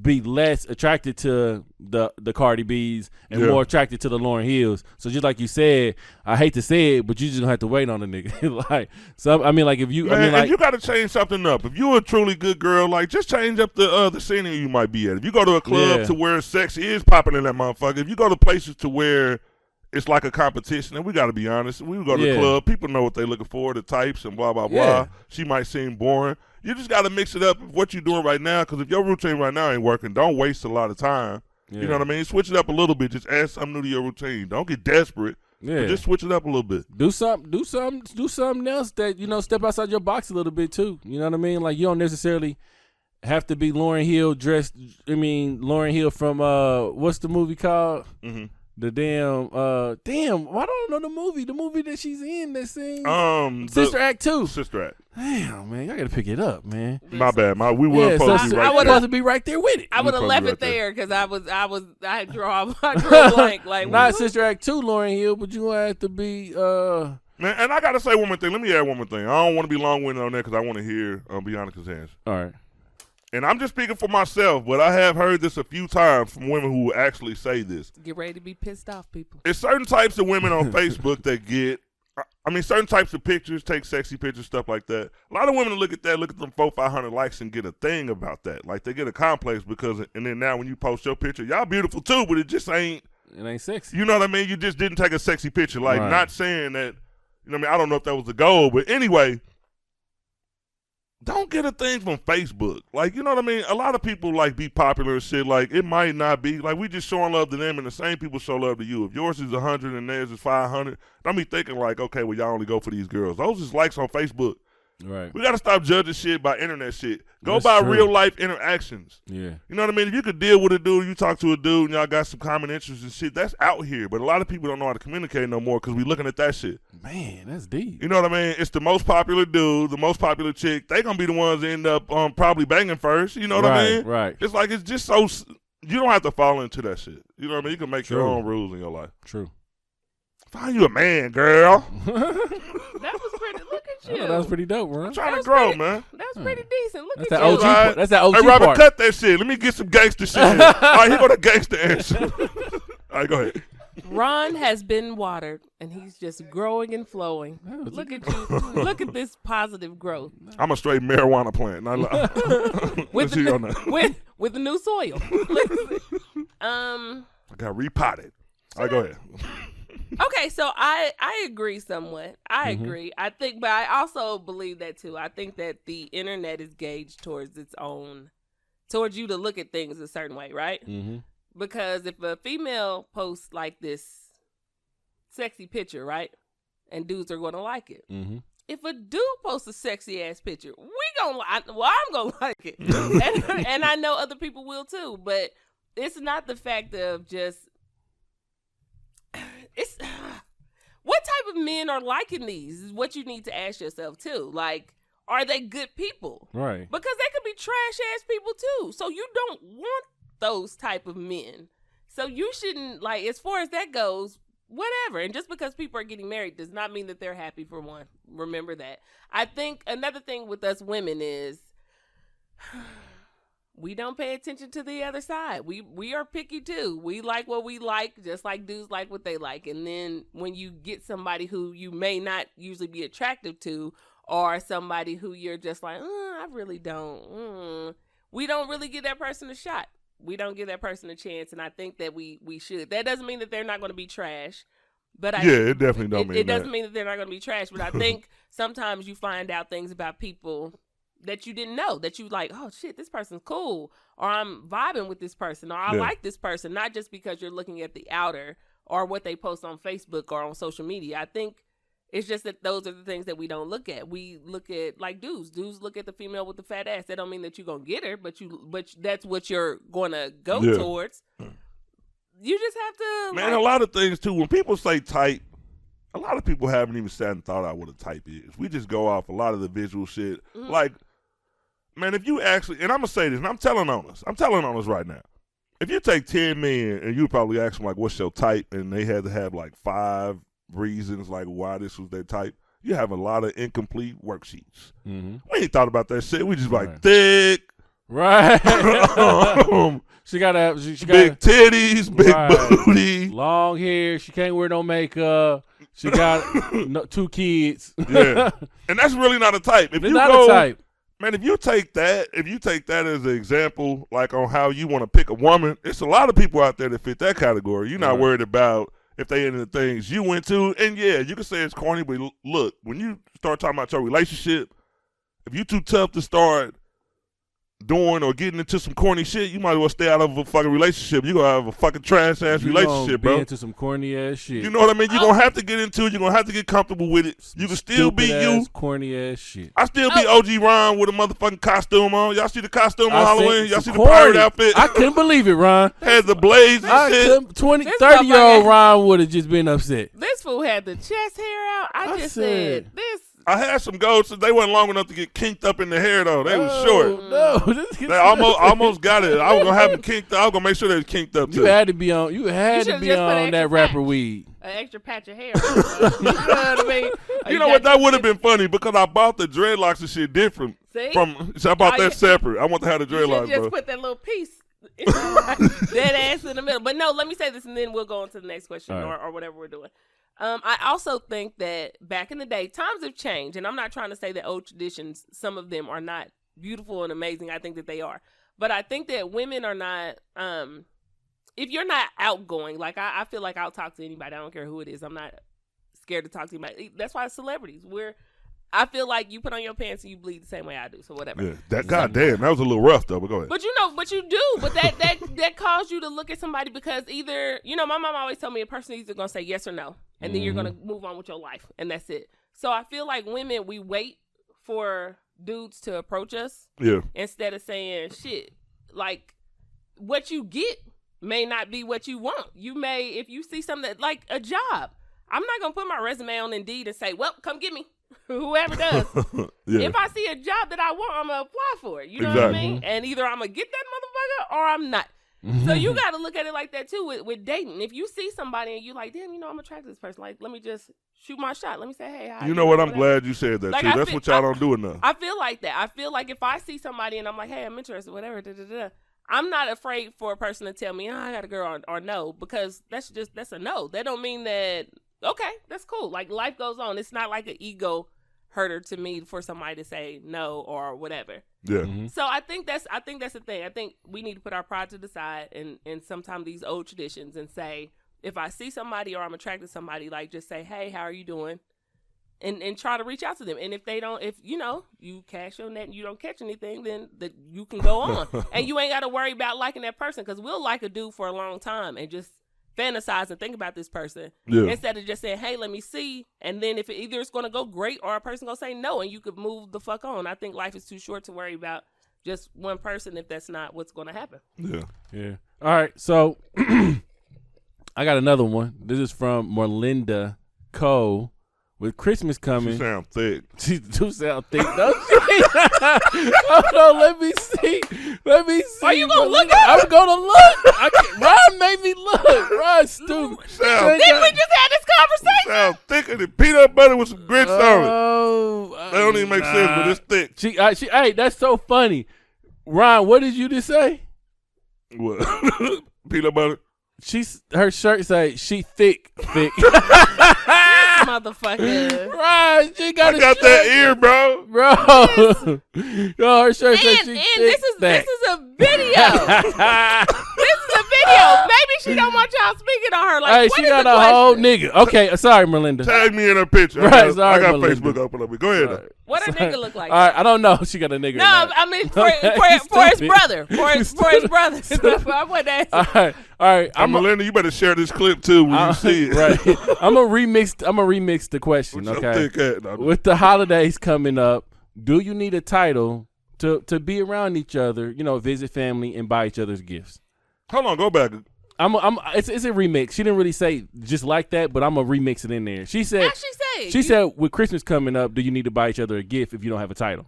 be less attracted to the Cardi B's and more attracted to the Lauryn Hills. So just like you said, I hate to say it, but you just gonna have to wait on the nigga. Like some, I mean, like if you, and you got to change something up. If you're a truly good girl, like just change up the scenery you might be at. If you go to a club to where sex is popping in that motherfucker, if you go to places to where it's like a competition, and we got to be honest, we go to the club, people know what they're looking for, the types and blah blah blah. She might seem boring. You just got to mix it up with what you're doing right now, because if your routine right now ain't working, don't waste a lot of time. You know what I mean? Switch it up a little bit. Just add something new to your routine. Don't get desperate. But just switch it up a little bit. Do something else that, you know, step outside your box a little bit too. You know what I mean? Like you don't necessarily have to be Lauryn Hill dressed. I mean, Lauryn Hill from what's the movie called? The damn, why don't I know the movie? The movie that she's in that sings Sister Act 2. Sister Act. Damn, man, y'all gotta pick it up, man. My bad. We were supposed to be right there. I was supposed to be right there with it. I would have left it there because I drew a blank. Like not Sister Act 2, Lauryn Hill, but you gonna have to be Man, and I gotta say one more thing. Let me add one more thing. I don't want to be long-winded on that because I want to hear Bianca's answer. All right. And I'm just speaking for myself, but I have heard this a few times from women who actually say this. Get ready to be pissed off, people. It's certain types of women on Facebook that get, certain types of pictures, take sexy pictures, stuff like that. A lot of women look at that, look at them 400-500 likes and get a thing about that. Like they get a complex because, and then now when you post your picture, y'all beautiful too, but it just ain't. It ain't sexy. You know what I mean? You just didn't take a sexy picture. Like not saying that, you know what I mean? I don't know if that was the goal, but anyway. Don't get a thing from Facebook. Like, you know what I mean? A lot of people, like, be popular and shit. Like, it might not be. Like, we just showing love to them, and the same people show love to you. If yours is 100 and theirs is 500, don't be thinking, like, okay, well, y'all only go for these girls. Those is likes on Facebook. Right. We got to stop judging shit by internet shit. Go by real-life interactions. Yeah. You know what I mean? If you could deal with a dude, you talk to a dude, and y'all got some common interests and shit, that's out here. But a lot of people don't know how to communicate no more because we looking at that shit. Man, that's deep. You know what I mean? It's the most popular dude, the most popular chick. They going to be the ones that end up probably banging first. You know what I mean? Right. It's like it's just so – you don't have to fall into that shit. You know what I mean? You can make your own rules in your life. True. Find you a man, girl. That was pretty. Look at you. That was pretty dope, bro. I'm trying to grow, man. That's pretty decent. Look that's at that you. OG part. That's that OG hey, Robert, part. cut that shit. Let me get some gangster shit. All right, here go the gangster answer. All right, go ahead. Ron has been watered, and he's just growing and flowing. Look at you. Look at this positive growth. I'm a straight marijuana plant. with the new soil. I got repotted. All right, go ahead. Okay, so I agree somewhat. I agree. I think, but I also believe that too. I think that the internet is gauged towards you to look at things a certain way, right? Mm-hmm. Because if a female posts like this sexy picture, right, and dudes are going to like it. Mm-hmm. If a dude posts a sexy ass picture, I'm gonna like it, and I know other people will too. But it's not the fact of just. It's what type of men are liking these is what you need to ask yourself too. Like, are they good people? Right. Because they could be trash ass people too. So you don't want those type of men. So you shouldn't, like, as far as that goes, whatever. And just because people are getting married does not mean that they're happy for one. Remember that. I think another thing with us women is we don't pay attention to the other side. We are picky too. We like what we like, just like dudes like what they like. And then when you get somebody who you may not usually be attractive to, or somebody who you're just like, I really don't. We don't really give that person a shot. We don't give that person a chance. And I think that we should. That doesn't mean that they're not going to be trash. But it definitely don't mean that. It doesn't mean that they're not going to be trash. But I think sometimes you find out things about people that you didn't know, that you like, oh shit, this person's cool, or I'm vibing with this person, or I like this person, not just because you're looking at the outer or what they post on Facebook or on social media. I think it's just that those are the things that we don't look at. We look at, like, dudes. Dudes look at the female with the fat ass. That don't mean that you're gonna get her, but that's what you're gonna go towards. You just have to, man. A lot of things too. When people say type, a lot of people haven't even sat and thought out what a type is. We just go off a lot of the visual shit, like. Man, if you actually, and I'm going to say this, and I'm telling on us right now. If you take 10 men and you probably ask them, like, what's your type, and they had to have, like, 5 reasons, like, why this was their type, you have a lot of incomplete worksheets. Mm-hmm. We ain't thought about that shit. We just like, thick. Right. She got big titties, big booty. Long hair. She can't wear no makeup. She got 2 kids. Yeah. And that's really not a type. If it's you not go, a type. Man, if you take that as an example, like on how you want to pick a woman, it's a lot of people out there that fit that category. You're not worried about if they into the things you went to. And yeah, you can say it's corny, but look, when you start talking about your relationship, if you too tough to start doing or getting into some corny shit, you might as well stay out of a fucking relationship. You're going to have a fucking trash-ass relationship, bro. Into some corny-ass shit. You know what I mean? You're going to have to get into it. You're going to have to get comfortable with it. You can still be you. Corny-ass shit. I still be OG Ron with a motherfucking costume on. Y'all see the costume on Halloween? Y'all see the pirate outfit? I couldn't believe it, Ron. Had the blades and shit. 30-year-old Ron would have just been upset. This fool had the chest hair out. I just said, this. I had some goats. They wasn't long enough to get kinked up in the hair, though. They was short. No. They almost got it. I was going to have them kinked up. I was going to make sure they was kinked up, too. You had to be on that rapper weed. An extra patch of hair. You know what I mean? You know what? That would have been funny because I bought the dreadlocks and shit different. So I bought that separate. I want to have the dreadlocks, bro. Just put that little piece. Dead ass in the middle. But no, let me say this and then we'll go on to the next question or whatever we're doing. I also think that back in the day, times have changed, and I'm not trying to say that old traditions, some of them are not beautiful and amazing. I think that they are. But I think that women are not, if you're not outgoing, like I feel like I'll talk to anybody. I don't care who it is. I'm not scared to talk to anybody. That's why celebrities, I feel like you put on your pants and you bleed the same way I do. So whatever. Yeah, that was a little rough though. But go ahead. But you do. But that caused you to look at somebody because either my mom always told me a person is either gonna say yes or no, and then you're gonna move on with your life, and that's it. So I feel like women, we wait for dudes to approach us, instead of saying shit. Like what you get may not be what you want. You may, if you see something that, like a job, I'm not gonna put my resume on Indeed and say, well, come get me. Whoever does. If I see a job that I want, I'm going to apply for it. You know what I mean? And either I'm going to get that motherfucker or I'm not. So you got to look at it like that too with dating. If you see somebody and you like, damn, I'm attracted to this person. Like, let me just shoot my shot. Let me say, hey, hi. You know what? I'm glad you said that, like, too. That's what y'all don't do enough. I feel like that. I feel like if I see somebody and I'm like, hey, I'm interested, whatever, I'm not afraid for a person to tell me, I got a girl or no, because that's a no. That don't mean that, okay, that's cool. Like, life goes on. It's not like an ego hurter to me for somebody to say no or whatever. Yeah. Mm-hmm. So I think that's the thing. I think we need to put our pride to the side and sometimes these old traditions and say, if I see somebody or I'm attracted to somebody, like, just say, hey, how are you doing? And try to reach out to them. And if they don't, if you cast your net and you don't catch anything, then you can go on. And you ain't got to worry about liking that person, because we'll like a dude for a long time and just fantasize and think about this person instead of just saying, hey, let me see. And then if either it's going to go great or a person going to say no, and you could move the fuck on. I think life is too short to worry about just one person if that's not what's going to happen. Yeah. All right. So I got another one. This is from Merlinda Cole. With Christmas coming, she sound thick. She do sound thick, don't she? Hold on, let me see. Are you gonna look at I'm gonna look. Ron made me look. Ron stupid. Didn't we just have this conversation? Sound thicker than peanut butter with some grits on it. Oh, That don't even make sense, but it's thick. Hey, that's so funny. Ron, what did you just say? What? Peanut butter? Her shirt say she thick. Motherfucker. Right, she got I got that ear, bro. Yo, her shirt says she thick. This is a video. This is a video. Maybe she don't want y'all speaking on her. Like, hey, she got a whole nigga. Okay, sorry, Melinda. Tag me in her picture. Right, sorry, I got Melinda. Facebook open up. Go ahead. Sorry. What a nigga look like? All right, I don't know. She got a nigga. No, I mean for his brother. For his brother. I wouldn't ask. All right. Melinda, you better share this clip too when you see it. Right. I'm gonna remix the question. Okay. With the holidays coming up, do you need a title to be around each other? Visit family and buy each other's gifts. Hold on, go back. It's a remix. She didn't really say just like that, but I'm gonna remix it in there. She said. She said, with Christmas coming up, do you need to buy each other a gift if you don't have a title?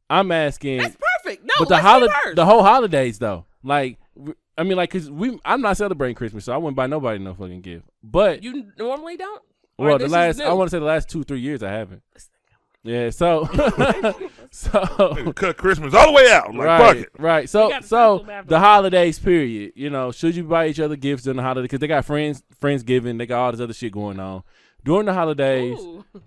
I'm asking. That's perfect. No, but the whole holidays though, cause I'm not celebrating Christmas, so I wouldn't buy nobody no fucking gift. But you normally don't. Well, I want to say the last 2-3 years I haven't. Yeah, so cut Christmas all the way out. Like, fuck it. Right. So the holidays period, should you buy each other gifts during the holiday? Because they got Friendsgiving, they got all this other shit going on. During the holidays,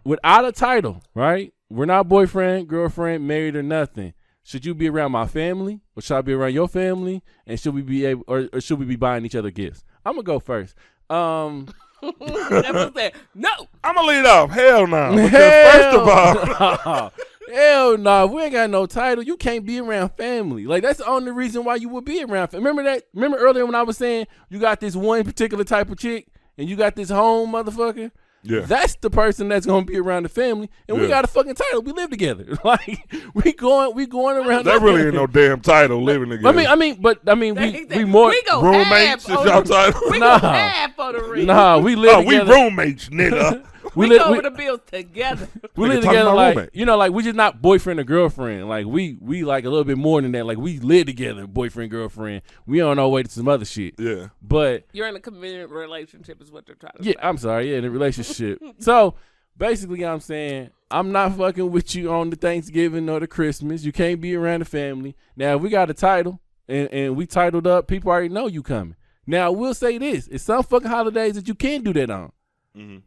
without a title, right? We're not boyfriend, girlfriend, married or nothing. Should you be around my family, or should I be around your family? And should we be able, or should we be buying each other gifts? I'm gonna go first. No, I'm gonna lead off. Hell no. First of all, hell no. We ain't got no title. You can't be around family. Like, that's the only reason why you would be around family. Remember earlier when I was saying you got this one particular type of chick and you got this home motherfucker? Yeah. That's the person that's gonna be around the family, and we got a fucking title. We live together. Like, we going around. That really ain't no damn title living together. We more we go roommates. Is y'all title? We go half on the ring. Nah, we live together. We roommates, nigga. we go over the bills together. We live together like we just not boyfriend or girlfriend. Like we like a little bit more than that. Like, we live together, boyfriend, girlfriend. We on our way to some other shit. Yeah. But you're in a committed relationship is what they're trying to say. Yeah, I'm sorry. Yeah, in a relationship. So basically, I'm saying I'm not fucking with you on the Thanksgiving or the Christmas. You can't be around the family. Now, if we got a title and we titled up, people already know you coming. Now, we'll say this. It's some fucking holidays that you can't do that on. Mm-hmm.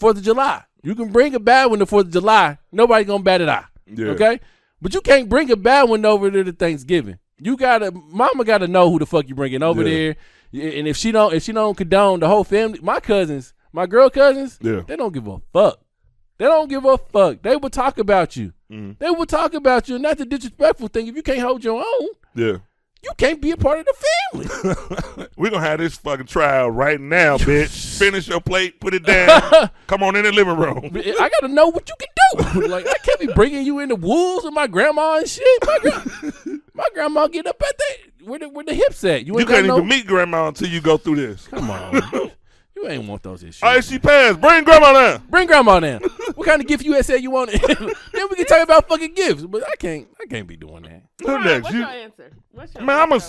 4th of July. You can bring a bad one to 4th of July. Nobody gonna bat it out. Yeah. Okay? But you can't bring a bad one over there to Thanksgiving. Mama gotta know who the fuck you bringing over there. And if she don't condone the whole family, my girl cousins, they don't give a fuck. They don't give a fuck. They will talk about you. Mm-hmm. They will talk about you, and that's the disrespectful thing. If you can't hold your own, you can't be a part of the family. We're going to have this fucking trial right now, bitch. Finish your plate, put it down. Come on in the living room. I got to know what you can do. Like, I can't be bringing you in the wolves with my grandma and shit. My grandma get up at that. Where the hips at? You can't even meet grandma until you go through this. Come on. You ain't want those issues. All right, she passed. Bring grandma down. Bring grandma down. What kind of gift you say you want? Then we can talk about fucking gifts. But I can't be doing that. Who next? What's your answer? Man, I'm gonna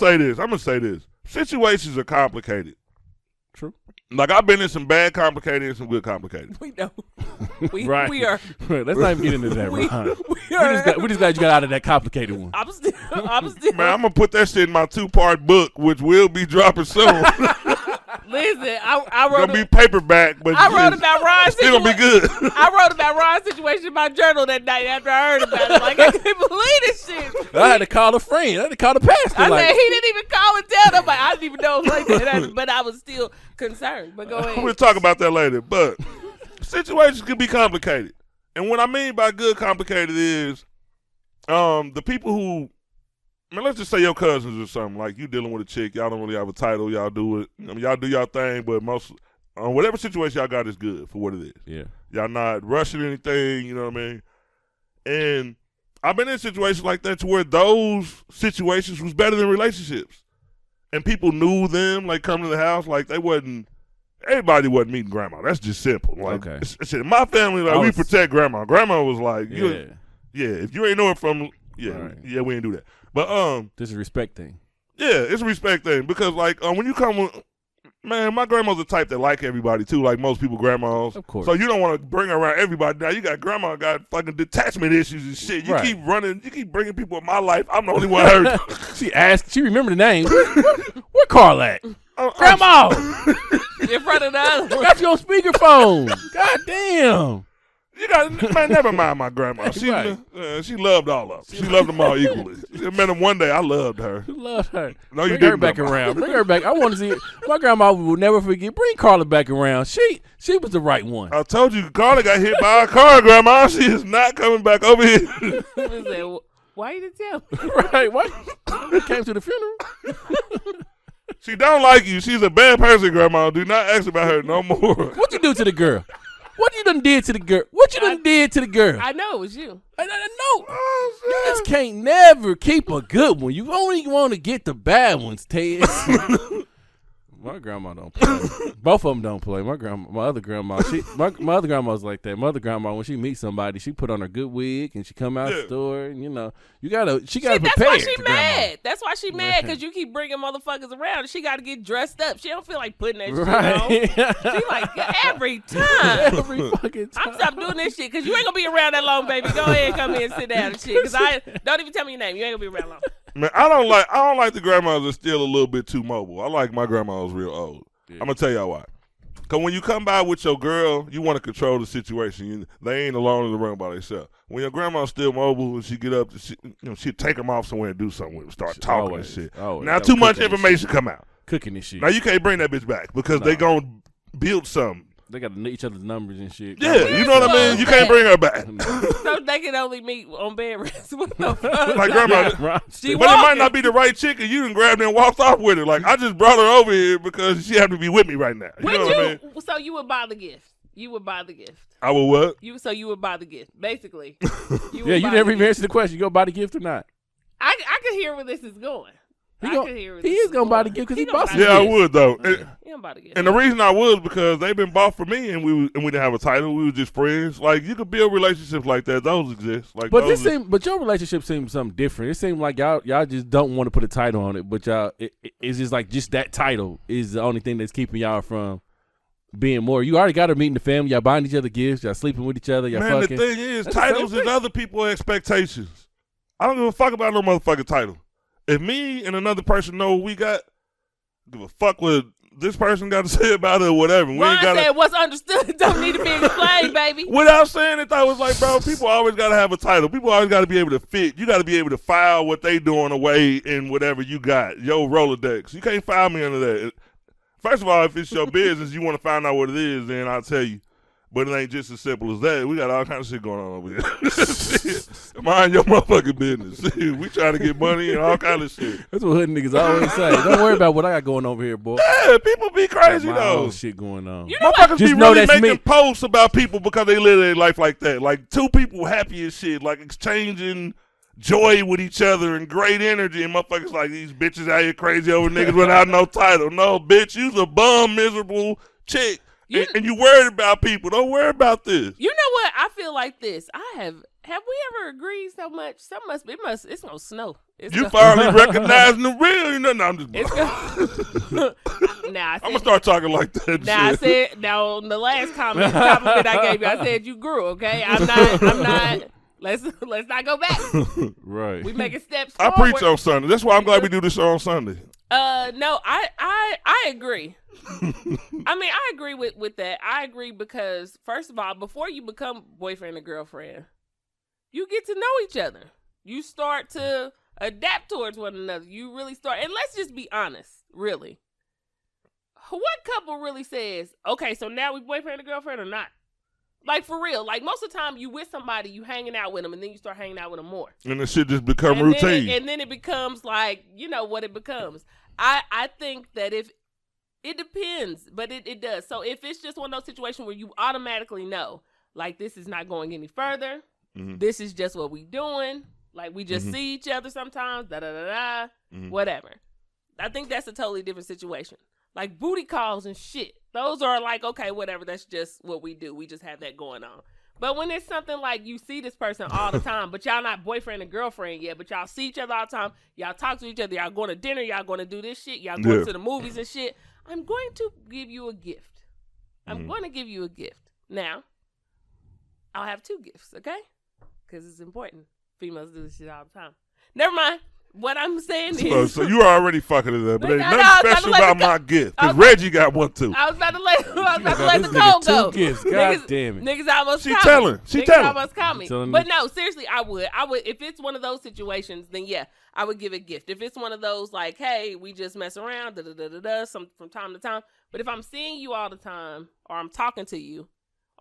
say this. Situations are complicated. True. Like, I've been in some bad complicated and some good complicated. We know. We Right. we are. Let's not even get into that, We, Ron. we are. We just glad you got out of that complicated one. I'm still. Man, I'm gonna put that shit in my 2-part book, which will be dropping soon. Listen, I wrote. Gonna be paperback, but I wrote about Ron's still gonna be good. I wrote about Ron's situation in my journal that night after I heard about it. Like, I can't believe this shit. I had to call a friend. I had to call the pastor. I like, said he didn't even call and tell nobody. I didn't even know it was like that, but I was still concerned. But go ahead. We'll talk about that later. But situations can be complicated, and what I mean by good complicated is, the people who, man, let's just say your cousins or something. Like, you dealing with a chick, y'all don't really have a title, y'all do it. I mean, y'all do y'all thing, but most whatever situation y'all got is good for what it is. yeah. Y'all not rushing anything, you know what I mean? And I've been in situations like that to where those situations was better than relationships. And people knew them, like, coming to the house, like, everybody wasn't meeting grandma. That's just simple. Like, Okay. in my family, like, we protect grandma. Grandma was like, Yeah. if you ain't know it from, Right. we ain't do that. But, This is a respect thing. yeah, it's a respect thing because, like, when you come with, man, my grandma's the type that like everybody too, like most people grandmas. Of course. So you don't want to bring her around everybody. Now you got grandma got fucking detachment issues and shit. You Right. keep running, you keep bringing people in my life. I'm the only one hurt. She remembered the name. Where Carl at? I'm- Grandma! In front of the other one. Got you on speakerphone. God damn. You got, man, never mind my grandma. She Right. she loved all of them. She loved them all equally. I met them one day. I loved her. I love her. No, you Bring her didn't, back Grandma. around. Bring her back. I want to see it. My grandma will never forget. Bring Carla back around. She was the right one. I told you, Carla got hit by a car, grandma. She is not coming back over here. I said, why you didn't tell me? Right? What? Came to the funeral. She don't like you. She's a bad person, grandma. Do not ask about her no more. What you do to the girl? What you done did to the girl? What you done did to the girl? I know it was you. I know. Oh, You shit. just can't never keep a good one. You only want to get the bad ones, Ted. My grandma don't play. Both of them don't play. My other grandma, my other grandma's like that. My other grandma, when she meets somebody, she put on her good wig and she come out the store. And, she gotta prepare. That's why she to grandma. mad. That's why she mad, because you keep bringing motherfuckers around. She got to get dressed up. She don't feel like putting that shit on. Right. She like, every time. Every fucking time. I'm stop doing this shit because you ain't gonna be around that long, baby. Go ahead and come in and sit down and shit. Because I don't even tell me your name. You ain't gonna be around long. Man, I don't like the grandmas that's still a little bit too mobile. I like my grandmas real old. Yeah. I'm gonna tell y'all why. Cause when you come by with your girl, you want to control the situation. They ain't alone in the room by themselves. When your grandma's still mobile and she get up, she'll take them off somewhere and do something with them, start talking Always, and shit. always. Now That too was much cooking information come out. Cooking this shit. Now you can't bring that bitch back because they gonna build something. They got each other's numbers and shit. Yeah, you know what I mean? You can't bring her back. So they can only meet on bed rest. What the fuck? Like grandma. Right. She But it might walking. not be the right chick, and you done grabbed her and walked off with her. Like, I just brought her over here because she had to be with me right now. You know what I mean? So you would buy the gift. You would buy the gift. I will what? You would buy the gift. Basically. You Yeah, you never even answered the question. You gonna buy the gift or not? I can hear where this is going. He He is gonna buy the gift because he gonna bought buy some the Yeah, I gift. would, though. He gonna buy the gift. And the reason I would is because they've been bought for me, and we didn't have a title. We were just friends. Like, you could build relationships like that. Those exist. Like, But those but your relationship seems something different. It seemed like y'all just don't want to put a title on it, but it's just like just that title is the only thing that's keeping y'all from being more. You already got her meeting the family. Y'all buying each other gifts. Y'all sleeping with each other. Y'all man, fucking. the thing is, That's the same titles is thing. other people's expectations. I don't give a fuck about no motherfucking title. If me and another person know what we got, give a fuck what this person got to say about it or whatever. We Ron ain't got said what's understood don't need to be explained, baby. Without saying it, I was like, bro, people always got to have a title. People always got to be able to fit. You got to be able to file what they doing away in whatever you got, your Rolodex. You can't file me under that. First of all, if it's your business, you want to find out what it is, then I'll tell you. But it ain't just as simple as that. We got all kinds of shit going on over here. Shit. Mind your motherfucking business. We trying to get money and all kinds of shit. That's what hood niggas always say. Don't worry about what I got going over here, boy. Yeah, people be crazy, Got my though. own shit going on. You know what? Motherfuckers Just be know really that's making me. posts about people because they live their life like that. Like, two people happy as shit, like exchanging joy with each other and great energy. And motherfuckers like, these bitches out here crazy over niggas without no title. No, bitch, you's a bum, miserable chick. And you worried about people. Don't worry about this. You know what? I feel like this. Have we ever agreed so much? It's gonna snow. You finally recognizing the real, No, I'm just. Now I'm gonna start talking like that. Now I said. Now on the last compliment I gave you, I said you grew. Okay, I'm not. Let's not go back. Right. We making steps I forward. preach on Sunday. That's why I'm glad we do this show on Sunday. No, I agree. I mean, I agree with that. I agree because, first of all, before you become boyfriend and girlfriend, you get to know each other. You start to adapt towards one another. You really start, and let's just be honest, really. What couple really says, okay, so now we boyfriend and girlfriend or not? Like, for real. Like, most of the time, you with somebody, you hanging out with them, and then you start hanging out with them more. And the shit just become routine. And then it becomes like, what it becomes. I think that if, it depends, but it does. So if it's just one of those situations where you automatically know, like, this is not going any further, this is just what we doing, like, we just see each other sometimes, whatever. I think that's a totally different situation. Like, booty calls and shit. Those are like, okay, whatever. That's just what we do. We just have that going on. But when it's something like you see this person all the time, but y'all not boyfriend and girlfriend yet, but y'all see each other all the time, y'all talk to each other, y'all going to dinner, y'all going to do this shit, y'all going to the movies and shit, I'm going to give you a gift. I'm going to give you a gift. Now, I'll have 2 gifts, okay? Because it's important. Females do this shit all the time. Never mind. What I'm saying is... So you already fucking it up. But ain't nothing special about my gift. Because Reggie got one too. I was about to let the code go. 2 gifts. God damn it. Niggas almost She telling. almost caught me. But no, seriously, I would. If it's one of those situations, then yeah, I would give a gift. If it's one of those like, hey, we just mess around, from time to time. But if I'm seeing you all the time, or I'm talking to you,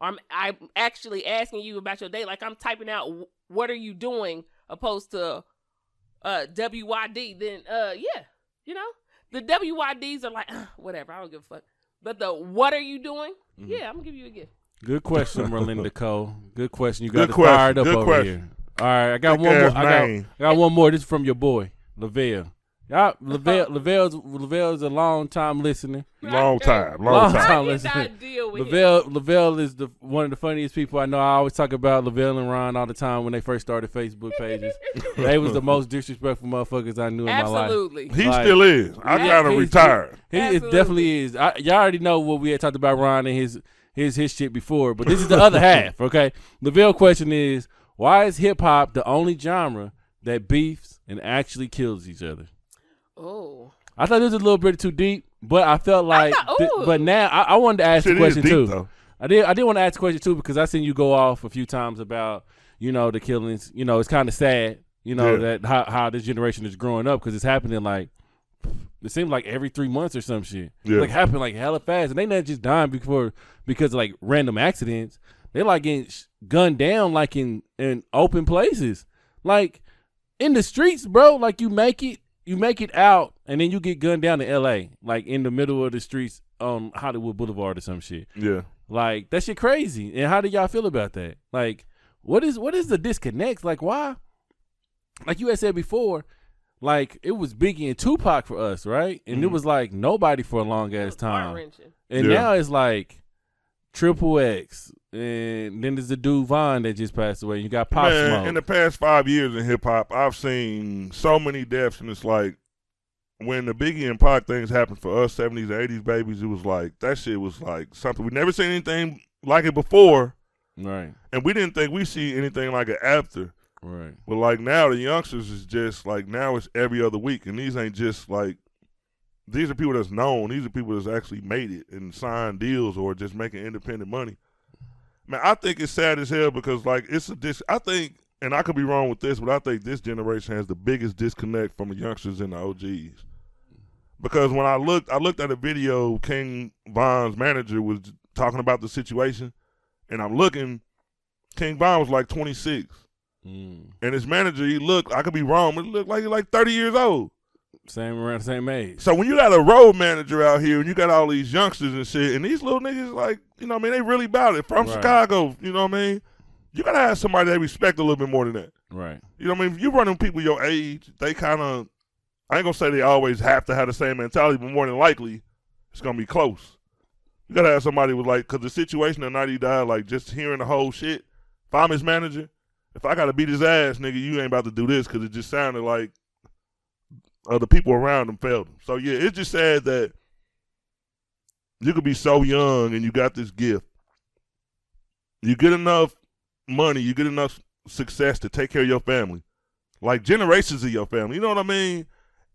or I'm actually asking you about your day, like I'm typing out, what are you doing, opposed to WYD, then yeah, the WYDs are like whatever, I don't give a fuck. But the what are you doing? Yeah, I'm gonna give you a gift. Good question, Merlinda Cole. Good question. You got it fired up over here. All right, I got one more. I got one more. This is from your boy Lavelle. Yeah, Lavelle's a long time listener. Long time listener. Lavelle is one of the funniest people I know. I always talk about Lavelle and Ron all the time when they first started Facebook pages. They was the most disrespectful motherfuckers I knew in my life. Absolutely. He still is. I gotta retire. He definitely is. Y'all already know what we had talked about Ron and his shit before, but this is the other half, okay? Lavelle question is, why is hip hop the only genre that beefs and actually kills each other? Oh, I thought this was a little bit too deep, but I felt like, but now I wanted to ask the question too. Though. I did want to ask the question too because I seen you go off a few times about the killings. It's kind of sad, that how this generation is growing up because it's happening like it seems like every 3 months or some shit. Yeah. Like happening like hella fast, and they not just dying because of like random accidents. They like getting gunned down like in open places, like in the streets, bro. Like you make it out, and then you get gunned down in L.A., like in the middle of the streets on Hollywood Boulevard or some shit. Yeah. Like, that shit crazy. And how do y'all feel about that? Like, what is the disconnect? Like, why? Like you had said before, like, it was Biggie and Tupac for us, right? And it was like nobody for a long-ass time. And now it's like Triple X, and then there's the dude Vaughn that just passed away. You got Pop Smoke. In the past 5 years in hip hop, I've seen so many deaths, and it's like when the Biggie and Pac things happened for us, 70s and 80s babies, it was like that shit was like something we never seen anything like it before, right? And we didn't think we see anything like it after, right? But like now the youngsters is just like now it's every other week, and these ain't just like. These are people that's known. These are people that's actually made it and signed deals or just making independent money. Man, I think it's sad as hell because, like, I think, and I could be wrong with this, but I think this generation has the biggest disconnect from the youngsters and the OGs. Because when I looked at a video, King Von's manager was talking about the situation, and I'm looking, King Von was like 26. And his manager, I could be wrong, but it looked like he's like 30 years old. Around the same age. So when you got a road manager out here and you got all these youngsters and shit, and these little niggas like, they really about it. From Chicago, you know what I mean? You gotta have somebody they respect a little bit more than that. Right. You know what I mean? If you running people your age, they kind of, I ain't gonna say they always have to have the same mentality, but more than likely, it's gonna be close. You gotta have somebody with like, cause the situation the night he died, like just hearing the whole shit, If I'm his manager, if I got to beat his ass, nigga, you ain't about to do this because it just sounded like the people around him failed him. So, yeah, it's just sad that you could be so young and you got this gift. You get enough money, you get enough success to take care of your family. Like generations of your family. You know what I mean?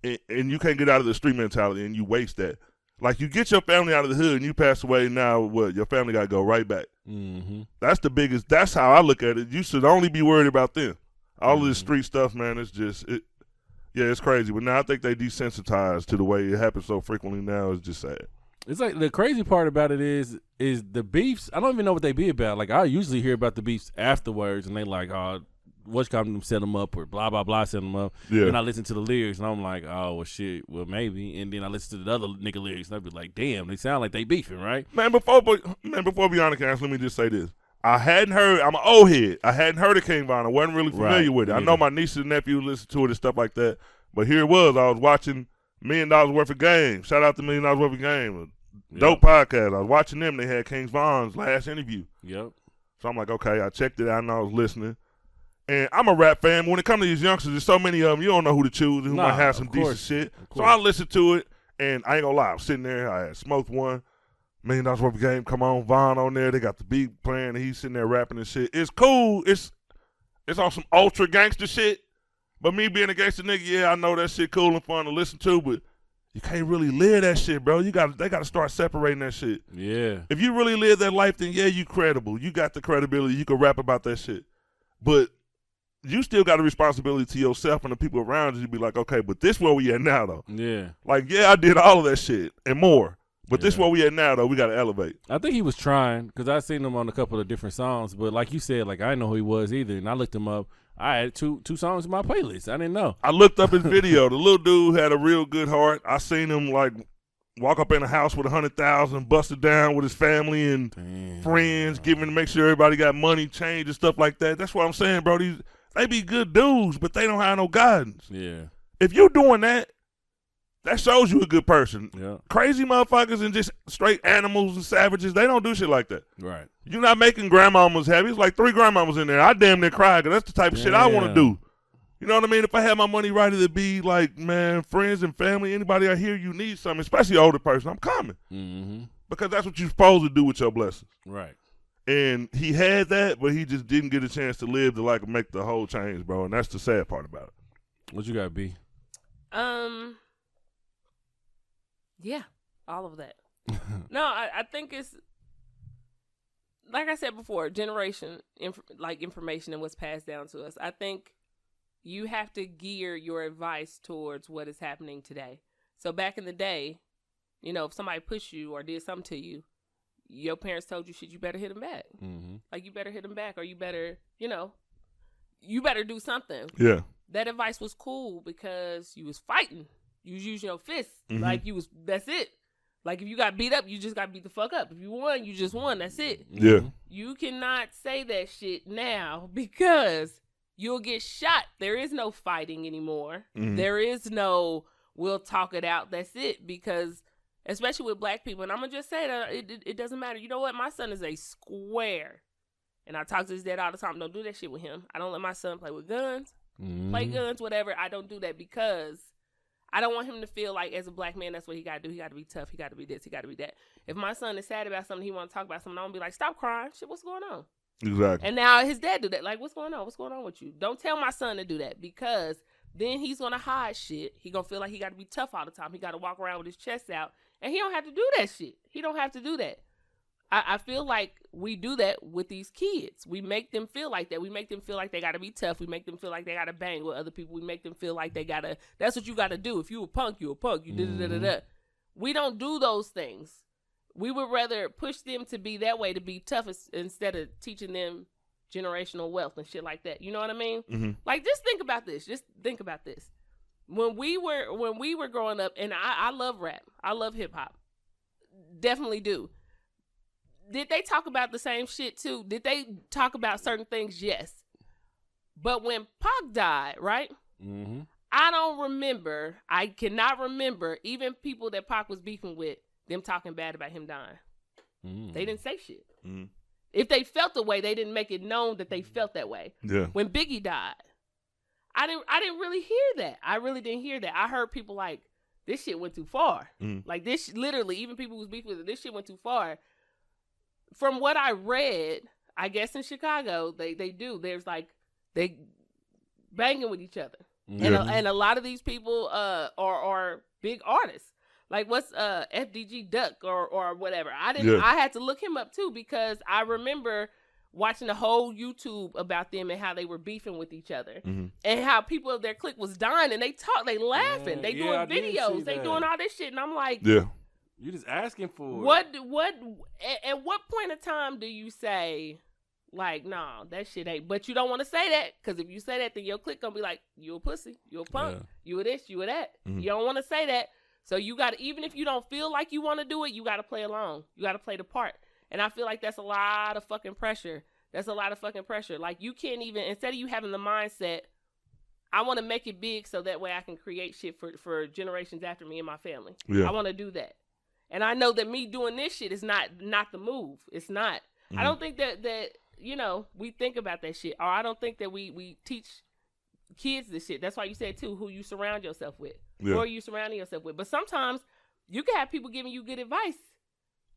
And you can't get out of the street mentality and you waste that. Like you get your family out of the hood and you pass away, now what? Your family got to go right back. Mm-hmm. That's the biggest. That's how I look at it. You should only be worried about them. All of this street stuff, man, it's just, yeah, it's crazy. But now I think they desensitized to the way it happens so frequently now. It's just sad. It's like the crazy part about it is the beefs. I don't even know what they be about. Like I usually hear about the beefs afterwards, and they like, oh, what's coming them set them up or blah blah blah set them up. Yeah. And I listen to the lyrics, and I'm like, oh well, shit, well maybe. And then I listen to the other nigga lyrics, and I be like, damn, they sound like they beefing, right? Man, before we on the cast, let me just say this. I hadn't heard. I'm an old head. I hadn't heard of King Von. I wasn't really familiar with it. Yeah. I know my nieces and nephews listen to it and stuff like that. But here it was. I was watching $1 Million Worth of Game. Shout out to $1 Million Worth of Game. Dope podcast. I was watching them. They had King Von's last interview. Yep. So I'm like, okay, I checked it out and I was listening. And I'm a rap fan. When it comes to these youngsters, there's so many of them, you don't know who to choose and who might have some decent shit. So I listened to it, and I ain't gonna lie, I'm sitting there, I had smoked one, $1 Million Worth of Game, come on, Von on there, they got the beat playing, and he's sitting there rapping and shit. It's cool. It's on some ultra gangster shit. But me being a gangster nigga, yeah, I know that shit cool and fun to listen to, but you can't really live that shit, bro. They gotta start separating that shit. Yeah. If you really live that life, then yeah, you credible. You got the credibility. You can rap about that shit. But you still got a responsibility to yourself and the people around you to be like, okay, but this where we at now, though. Yeah. Like, yeah, I did all of that shit and more. But this where we at now, though. We got to elevate. I think he was trying because I seen him on a couple of different songs. But like you said, like I didn't know who he was either. And I looked him up. I had two songs in my playlist. I didn't know. I looked up his video. The little dude had a real good heart. I seen him, like, walk up in a house with 100,000, bust it down with his family and friends, make sure everybody got money, change, and stuff like that. That's what I'm saying, bro. They be good dudes, but they don't have no guidance. Yeah. If you're doing that, that shows you a good person. Yeah. Crazy motherfuckers and just straight animals and savages, they don't do shit like that. Right. You're not making grandmamas happy. It's like 3 grandmamas in there. I damn near cry because that's the type of shit I want to do. You know what I mean? If I had my money right, it'd be like, man, friends and family, anybody out here, you need something, especially an older person, I'm coming. Mm-hmm. Because that's what you're supposed to do with your blessings. Right. And he had that, but he just didn't get a chance to live to like make the whole change, bro. And that's the sad part about it. What you got, B? Yeah, all of that. No, I think it's like I said before, information and what's passed down to us. I think you have to gear your advice towards what is happening today. So back in the day, you know, if somebody pushed you or did something to you, your parents told you shit, you better hit them back. Mm-hmm. Like, you better hit them back, or you better, you better do something. Yeah. That advice was cool because you was fighting. You was using your fists. Mm-hmm. Like, that's it. Like, if you got beat up, you just got beat the fuck up. If you won, you just won. That's it. Yeah. You cannot say that shit now because you'll get shot. There is no fighting anymore. Mm-hmm. There is no, we'll talk it out. That's it. Because especially with black people, and I'm going to just say that it doesn't matter. You know what? My son is a square. And I talk to his dad all the time. Don't do that shit with him. I don't let my son play with guns, play guns, whatever. I don't do that because I don't want him to feel like as a black man, that's what he got to do. He got to be tough. He got to be this. He got to be that. If my son is sad about something, he want to talk about something, I'm going to be like, stop crying. Shit, what's going on? Exactly. And now his dad do that. Like, what's going on? What's going on with you? Don't tell my son to do that because then he's going to hide shit. He going to feel like he got to be tough all the time. He got to walk around with his chest out. And he don't have to do that shit. He don't have to do that. I feel like we do that with these kids. We make them feel like that. We make them feel like they got to be tough. We make them feel like they got to bang with other people. We make them feel like they got to, that's what you got to do. If you a punk, you a punk. You da-da-da-da-da. We don't do those things. We would rather push them to be that way, to be tough, instead of teaching them generational wealth and shit like that. You know what I mean? Mm-hmm. Like, just think about this. When we were growing up, and I love rap. I love hip hop. Definitely do. Did they talk about the same shit too? Did they talk about certain things? Yes. But when Pac died, right? Mm-hmm. I cannot remember even people that Pac was beefing with, them talking bad about him dying. Mm-hmm. They didn't say shit. Mm-hmm. If they felt the way, they didn't make it known that they felt that way. Yeah. When Biggie died, I didn't really hear that. I really didn't hear that. I heard people like, this shit went too far. Like this, literally, even people who's beefing with it, this shit went too far. From what I read, I guess in Chicago, they do. There's like, they banging with each other. Yeah. And a lot of these people are big artists. Like what's FDG Duck or whatever. I had to look him up too because I remember watching the whole YouTube about them and how they were beefing with each other and how people of their clique was dying and they laughing, they doing videos, they doing all this shit, and I'm like, you just asking for what at what point in time do you say like, nah, that shit ain't, but you don't want to say that because if you say that, then your clique gonna be like, you a pussy, you a punk, you a this, you a that. You don't want to say that, so you got to, even if you don't feel like you want to do it, you got to play along, you got to play the part. And I feel like that's a lot of fucking pressure. That's a lot of fucking pressure. Like, you can't even, instead of you having the mindset, I want to make it big so that way I can create shit for generations after me and my family. Yeah. I want to do that. And I know that me doing this shit is not the move. It's not. I don't think that you know, we think about that shit. Or I don't think that we teach kids this shit. That's why you said, too, who you surround yourself with. Yeah. Who are you surrounding yourself with? But sometimes you can have people giving you good advice.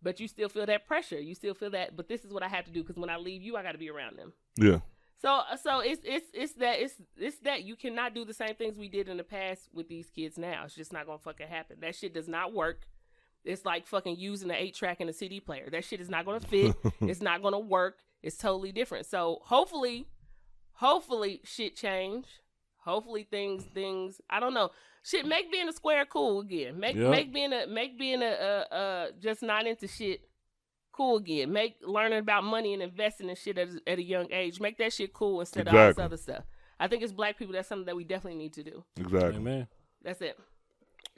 But you still feel that pressure. You still feel that. But this is what I have to do because when I leave you, I got to be around them. Yeah. So it's that you cannot do the same things we did in the past with these kids now. It's just not gonna fucking happen. That shit does not work. It's like fucking using an 8-track in a CD player. That shit is not gonna fit. It's not gonna work. It's totally different. So hopefully shit change. Hopefully things. I don't know. Shit, make being a square cool again. Make being a just not into shit cool again. Make learning about money and investing in shit at a young age. Make that shit cool instead of all this other stuff. I think as black people, that's something that we definitely need to do. Exactly. Amen. That's it.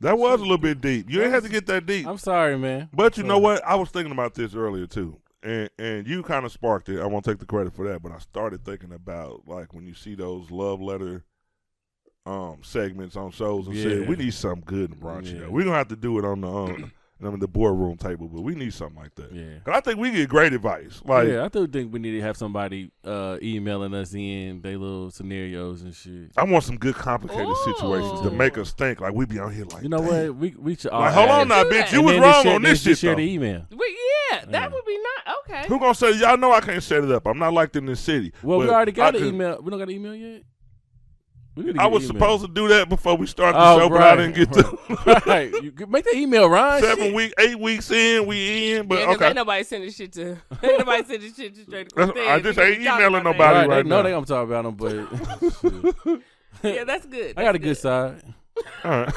That was a little bit deep. You didn't have to get that deep. I'm sorry, man. But you know what? I was thinking about this earlier too. And you kind of sparked it. I won't take the credit for that, but I started thinking about like when you see those love letter segments on shows and shit, we need something good in the brunch. Yeah. We don't have to do it on the boardroom table, but we need something like that. Yeah, I think we get great advice. Like, I do think we need to have somebody emailing us in their little scenarios and shit. I want some good complicated situations to make us think like we be on here like, you know what? We should all like, hold on now, bitch. You was wrong on this shit. Share the email. That would be not okay. Who gonna say? Y'all know I can't set it up. I'm not like in this city. Well, we already got an email. We don't got an email yet. I was supposed to do that before we started the show, but I didn't get to. Right, you make the email, Ryan. 8 weeks in, we in. But okay, ain't nobody sending shit to. Ain't nobody sending shit to straight to Cortez. I just ain't emailing nobody right now. No, they gonna talk about them, but yeah, that's good. I got a good side. All right.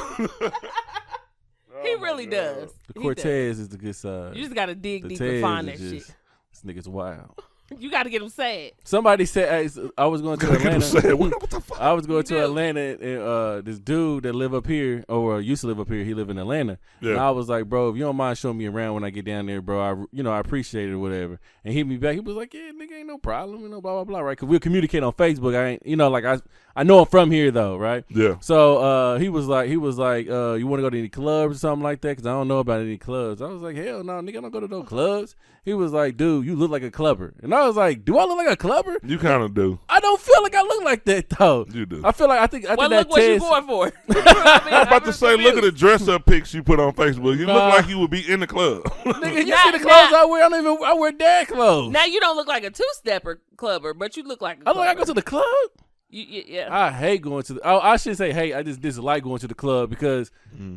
He really does. The Cortez is the good side. You just gotta dig deep and find that shit. This nigga's wild. You got to get them sad. Somebody said I was going to Atlanta. What the fuck? I was going to Atlanta, and this dude that live up here, or used to live up here, he live in Atlanta. Yeah. And I was like, bro, if you don't mind showing me around when I get down there, bro, I appreciate it or whatever. And he hit me back. He was like, yeah, nigga, ain't no problem, blah blah blah, right? Because we'll communicate on Facebook. I ain't, like I know I'm from here though, right? Yeah. So he was like, you want to go to any clubs or something like that? Because I don't know about any clubs. I was like, hell no, nigga, I don't go to no clubs. He was like, dude, you look like a clubber. And I was like, do I look like a clubber? You kind of do. I don't feel like I look like that though. You do. I feel like I think look that what you going for. I'm about to say, look at the dress up pics you put on Facebook. You look like you would be in the club. Nigga, you see the clothes I wear? I wear dad clothes. Now you don't look like a two-stepper clubber, but you look like a clubber. I go to the club. Yeah. I hate going to the. I shouldn't say hate. I just dislike going to the club because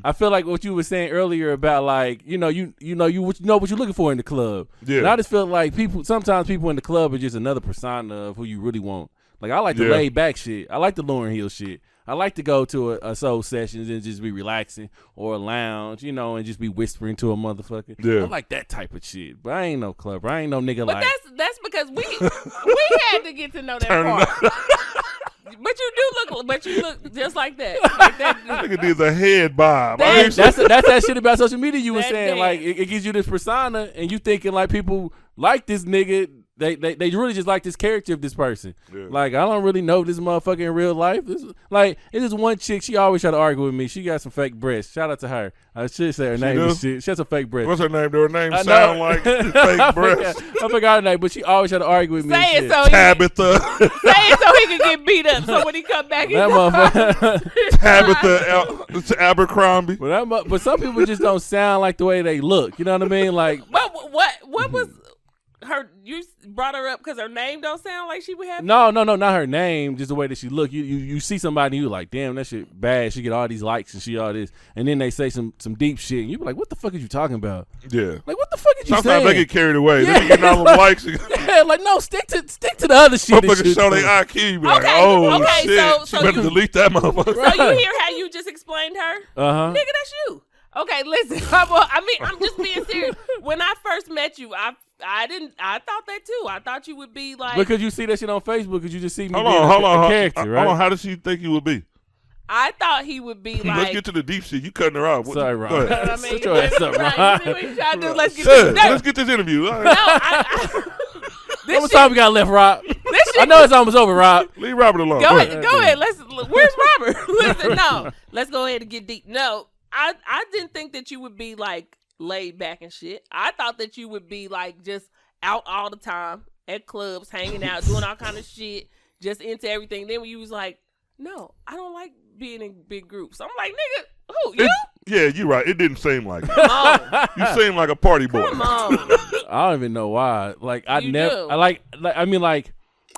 I feel like what you were saying earlier about like you know what you're looking for in the club. Yeah. And I just feel like sometimes people in the club are just another persona of who you really want. Like I like the laid back shit. I like the Lauryn Hill shit. I like to go to a soul sessions and just be relaxing or a lounge, and just be whispering to a motherfucker. Yeah. I like that type of shit. But I ain't no clubber. I ain't no nigga but that's because we had to get to know that part. But you look just like that. Like that nigga did the head bob. That's that shit about social media you were saying. Like it gives you this persona and you thinking like people like this nigga they really just like this character of this person. Yeah. Like, I don't really know this motherfucker in real life. It's this one chick, she always try to argue with me. She got some fake breasts. Shout out to her. I should say her name is shit. She has some fake breasts. What's her name? Do her name sound like fake breasts? I forgot her name, but she always try to argue with me. Say it so Tabitha. Say it so he can get beat up. So when he come back, That motherfucker. Tabitha Abercrombie. But some people just don't sound like the way they look. You know what I mean? Like, what was her? You brought her up because her name don't sound like she would have. No, not her name. Just the way that she look. You see somebody, you like, damn, that shit bad. She get all these likes and she all this, and then they say some deep shit, and you be like, what the fuck is you talking about? Yeah. Like, what the fuck is you saying? Sometimes they get carried away. Yeah, They get all the likes. Yeah, like, no, stick to the other shit. Motherfuckers show their IQ. You be like, shit. So you better delete that motherfucker. So you hear how you just explained her? Nigga, that's you. Okay, listen. I'm just being serious. When I first met you, I thought that too. I thought you would be like, because you see that shit on Facebook, because you just see me Hold being on. a character, right? Hold on. How does she think you would be? I thought he would be like. Let's get to the deep shit. You cutting her off. Sorry, Rob. Go ahead. I mean, Shut your ass up, right, Rob. you see what you trying to do? Let's get this interview. All right. How much time we got left, Rob? I know it's almost over, Rob. Leave Robert alone. Go ahead. Where's Robert? Listen, no. Let's go ahead and get deep. No, I didn't think that you would be like laid back and shit. I thought that you would be like just out all the time at clubs, hanging out, doing all kind of shit, just into everything. Then when you was like, no, I don't like being in big groups. I'm like, nigga, who, you? Yeah, you're right. It didn't seem like it. Come on. You seem like a party boy. Come on. I don't even know why. Like, I You never. do.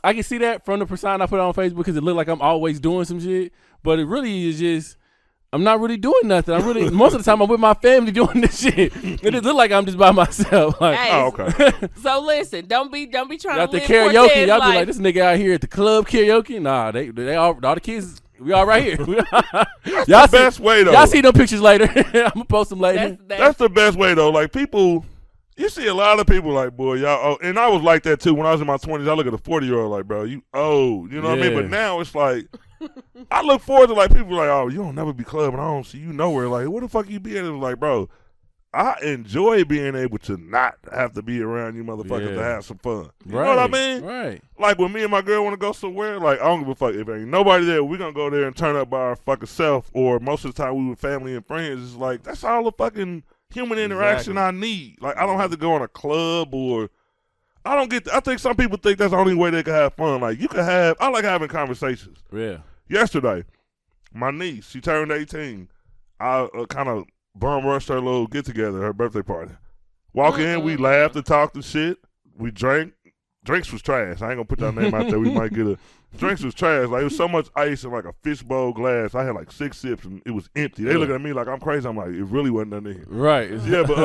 I can see that from the persona I put on Facebook because it look like I'm always doing some shit, but it really is just I'm not really doing nothing. I'm really most of the time I'm with my family doing this shit. It just look like I'm just by myself. Like, Hey, Oh, okay. So listen, don't be trying at to the live karaoke, Cortez y'all be life. like, this nigga out here at the club karaoke. Nah, they all the kids. We all right here. That's the best way though. Y'all see them pictures later. I'm gonna post them later. That's the best way though. Like people, you see a lot of people like, boy, y'all. Oh, and I was like that too when I was in my 20s. I look at a 40-year-old like, bro, you old. You know what I mean? Yeah. But now it's like, I look forward to like people like, oh, you don't never be clubbing. I don't see you nowhere. Like, where the fuck you be at? It's like, bro, I enjoy being able to not have to be around you motherfuckers to have some fun. You know what I mean? Right. Like when me and my girl want to go somewhere, like I don't give a fuck if ain't nobody there. We gonna go there and turn up by our fucking self. Or most of the time we with family and friends. It's like that's all the fucking human interaction I need. Like I don't have to go in a club or I don't get. I think some people think that's the only way they can have fun. Like you can have. I like having conversations. Yeah. Yesterday, my niece, she turned 18. I kind of bum rushed her little get together, her birthday party. Walk in, we laughed and talked and shit. We drank. Drinks was trash. I ain't gonna put that name out there. We might get a. Drinks was trash. Like it was so much ice in like a fishbowl glass. I had like 6 sips and it was empty. They looking at me like I'm crazy. I'm like, it really wasn't nothing in here. Right. Yeah, but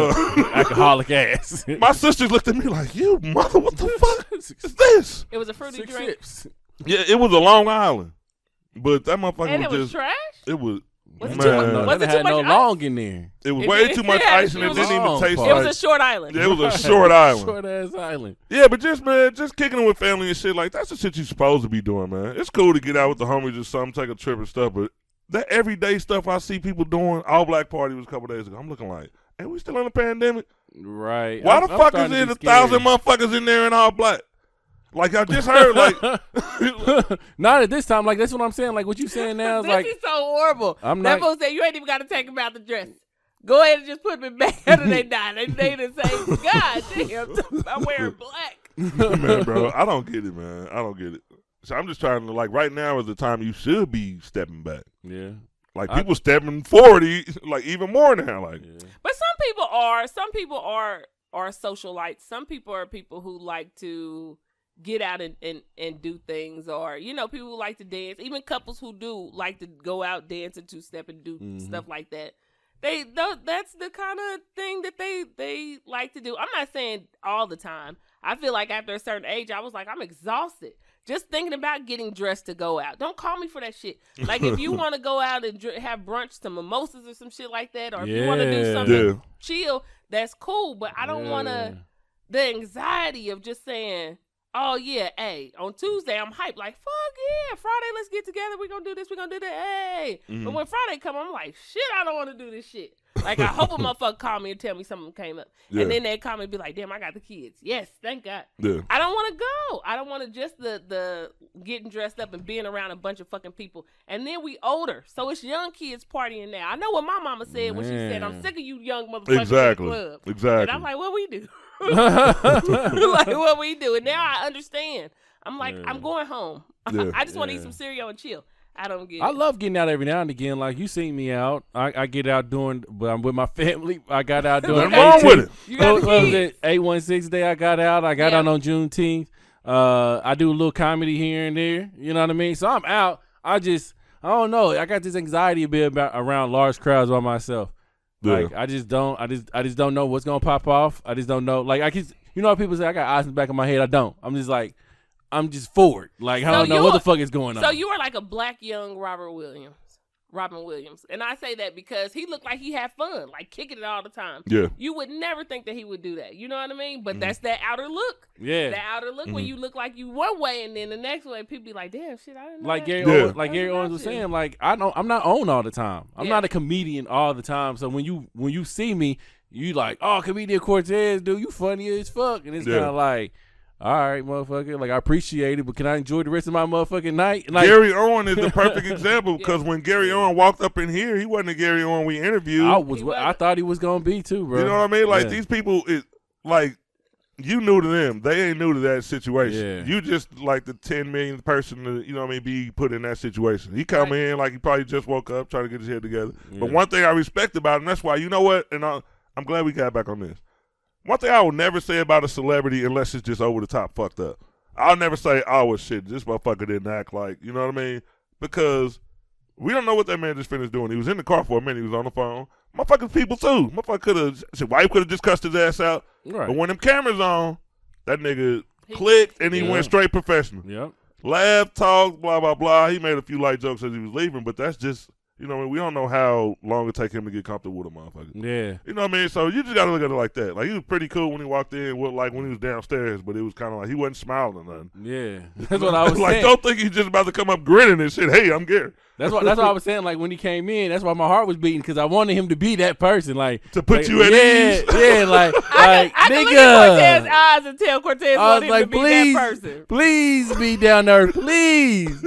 alcoholic ass. my sisters looked at me like, you mother, what the fuck is this? It was a fruity 6 drink. sips. Yeah, it was a Long Island, but that motherfucker And it was was just. trash? It was. Was it man, too much? No, Was that it too had much no ice? long in there. it was It way did. too much Yeah, ice and it it was didn't even long. taste It It like. was a short island. Yeah, it was a short island. Short ass island. Yeah, but just kicking it with family and shit, like that's the shit you supposed to be doing, man. It's cool to get out with the homies or something, take a trip and stuff, but that everyday stuff I see people doing, All Black Party was a couple days ago. I'm looking like, hey, we still in the pandemic? Right. Why I'm the fuck is starting to there be 1,000 scared. motherfuckers in there in all black? Like I just heard, like Not at this time. Like that's what I'm saying. Like what you saying now is This like is so horrible. I'm That not- fool said you ain't even got to take them out the dress. Go ahead and just put them back after they die. They done say, God damn, I'm wearing black. man, bro, I don't get it, man. I don't get it. So I'm just trying to like right now is the time you should be stepping back. yeah. Like people stepping 40, like even more now. Like But some people are socialites. Some people are people who like to get out and do things, or people who like to dance. Even couples who do like to go out, dance and two-step and do stuff like that. That's the kind of thing that they like to do. I'm not saying all the time. I feel like after a certain age, I was like, I'm exhausted just thinking about getting dressed to go out. Don't call me for that shit. Like if you want to go out and have brunch, some mimosas or some shit like that, or if you want to do something chill, that's cool. But I don't want to. The anxiety of just saying, Oh yeah, hey. On Tuesday, I'm hyped. Like, fuck yeah, Friday, let's get together. We gonna do this. We gonna do that. Hey. Mm-hmm. But when Friday come, I'm like, shit, I don't want to do this shit. Like, I hope a motherfucker call me and tell me something came up, and then they call me and be like, damn, I got the kids. Yes, thank God. Yeah. I don't want to go. I don't want to just the getting dressed up and being around a bunch of fucking people. And then we older, so it's young kids partying now. I know what my mama said when she said, I'm sick of you young motherfuckers Exactly. in the club. Exactly. And I'm like, what we do? Like, what we do? And now I understand. I'm like, I'm going home. Yeah. I just want to eat some cereal and chill. I don't get it. I love getting out every now and again. Like, you seen me out. I get out doing, but I'm with my family. I got out doing. Nothing wrong with it. You got the What was kids. it? 816 day I got out. I got out on Juneteenth. I do a little comedy here and there. You know what I mean? So I'm out. I don't know. I got this anxiety a bit about around large crowds by myself. Like, I just don't know what's gonna pop off. I just don't know. Like, you know how people say I got eyes in the back of my head. I don't. I'm just forward. Like, I don't know what the fuck is going on. So you are like a black young Robin Williams. And I say that because he looked like he had fun, like kicking it all the time. Yeah. You would never think that he would do that. You know what I mean? But that's that outer look. Yeah. That outer look when you look like you one way and then the next way people be like, damn, shit, I didn't know Like that. Gary Owens was saying, like, I'm not on all the time. I'm not a comedian all the time. So when you see me, you like, oh, comedian Cortez, dude, you funny as fuck. And it's kind of like, all right, motherfucker. Like, I appreciate it, but can I enjoy the rest of my motherfucking night? Like, Gary Owen is the perfect example because when Gary Owen walked up in here, he wasn't the Gary Owen we interviewed. I thought he was gonna be too, bro. You know what I mean? Like these people, like you new to them, they ain't new to that situation. Yeah. You just like the 10 millionth person to, you know what I mean, be put in that situation. He come in like he probably just woke up trying to get his head together. Yeah. But one thing I respect about him, that's why, you know what? And I'm glad we got back on this. One thing I will never say about a celebrity unless it's just over the top fucked up. I'll never say, oh, well, shit, this motherfucker didn't act like, you know what I mean? Because we don't know what that man just finished doing. He was in the car for a minute. He was on the phone. Motherfuckers people, too. Motherfucker could have, his wife could have just cussed his ass out. Right. But when them cameras on, that nigga clicked and he went straight professional. Yep. Laugh, talk, blah, blah, blah. He made a few light jokes as he was leaving, but that's just, you know, we don't know how long it take him to get comfortable with a motherfucker. Yeah. You know what I mean? So you just got to look at it like that. Like, he was pretty cool when he walked in, like when he was downstairs, but it was kind of like he wasn't smiling or nothing. Yeah. That's what I was like, saying. don't think he's just about to come up grinning and shit. Hey, I'm Gary. That's what I was saying. Like, when he came in, that's why my heart was beating because I wanted him to be that person. Like, to put you at ease. Yeah, like, I nigga. can look at Cortez's eyes and tell Cortez I was wanted like, him to be that person. Please be down to earth. Please.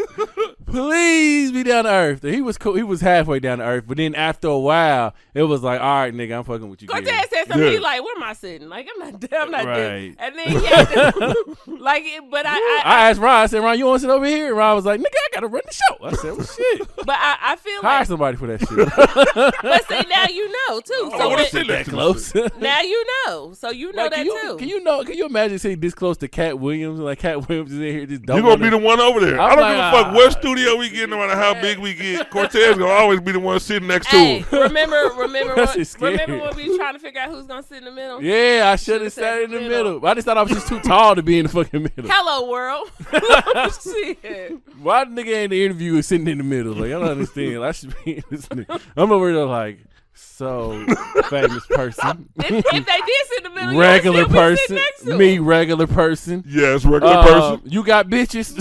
Please be down to earth. He was cool. He was halfway down to earth. But then after a while, it was like, all right, nigga, I'm fucking with you. Cortez Gary. said something. He like, where am I sitting? Like, I'm not Right. dead. And then he had to, like, but I asked Ron. I said, Ron, you want to sit over here? And Ron was like, nigga, I got to run the show. I said, well, shit. But I feel hire like somebody for that shit. But see, now you know too. I want to sit that close. Now you know, so you know that too. Can you imagine sitting this close to Cat Williams? Like, Cat Williams is in here just you gonna be the one over there. I don't give a fuck what studio we get, no matter how big we get. Cortez gonna always be the one sitting next to him. Remember when we was trying to figure out who's gonna sit in the middle? Yeah, I should have sat in the middle. I just thought I was just too tall to be in the fucking middle. Hello, world. Shit. Why the nigga in the interview is sitting in the middle? Like, I don't understand. I should be in this nigga. I'm over there like, so famous person. If they did sit in the middle, regular you would person, still be sitting next to me, him. regular person. Yes, regular person. You got bitches.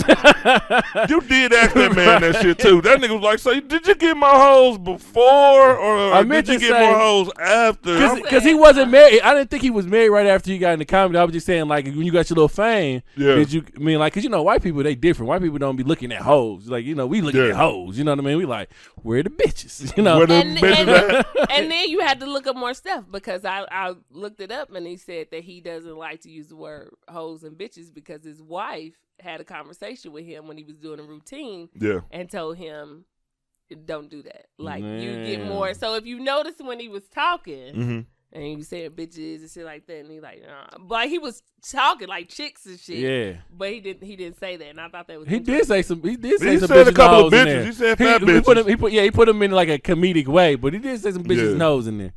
You did ask that man that shit too. That nigga was like, so did you get my hoes before or did you get more hoes after? Because he wasn't married. I didn't think he was married right after you got into comedy. I was just saying, like, when you got your little fame, did you, I mean, like, because, you know, white people, they different. White people don't be looking at hoes. Like, you know, we looking at hoes. You know what I mean? We like, where the bitches? You know? Where the bitches at? And then you had to look up more stuff because I looked it up and he said that he doesn't like to use the word hoes and bitches because his wife had a conversation with him when he was doing a routine and told him, don't do that. Like, you get more. So if you notice when he was talking and he was saying bitches and shit like that, and he like, but he was talking like chicks and shit. Yeah. But he didn't say that, and I thought that was. He did say some. He said bitches a couple of in bitches. there. He said fat bitches. He put them in like a comedic way, but he did say some bitches' nose in there.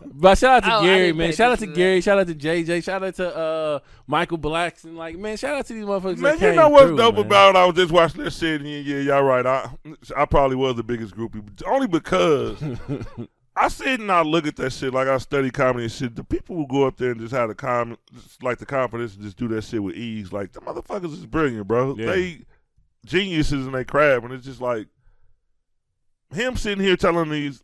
But shout out to Gary, man. Shout out to Gary. Shout out to JJ. Shout out to Michael Blackson. Like, man, shout out to these motherfuckers. Man, that you know came what's through, dope man. about it? I was just watching that shit, and yeah, y'all right. I probably was the biggest groupie, only because I sit and I look at that shit like I study comedy and shit. The people who go up there and just have the confidence and just do that shit with ease, like the motherfuckers is brilliant, bro. Yeah. They geniuses in their craft, and it's just like him sitting here telling these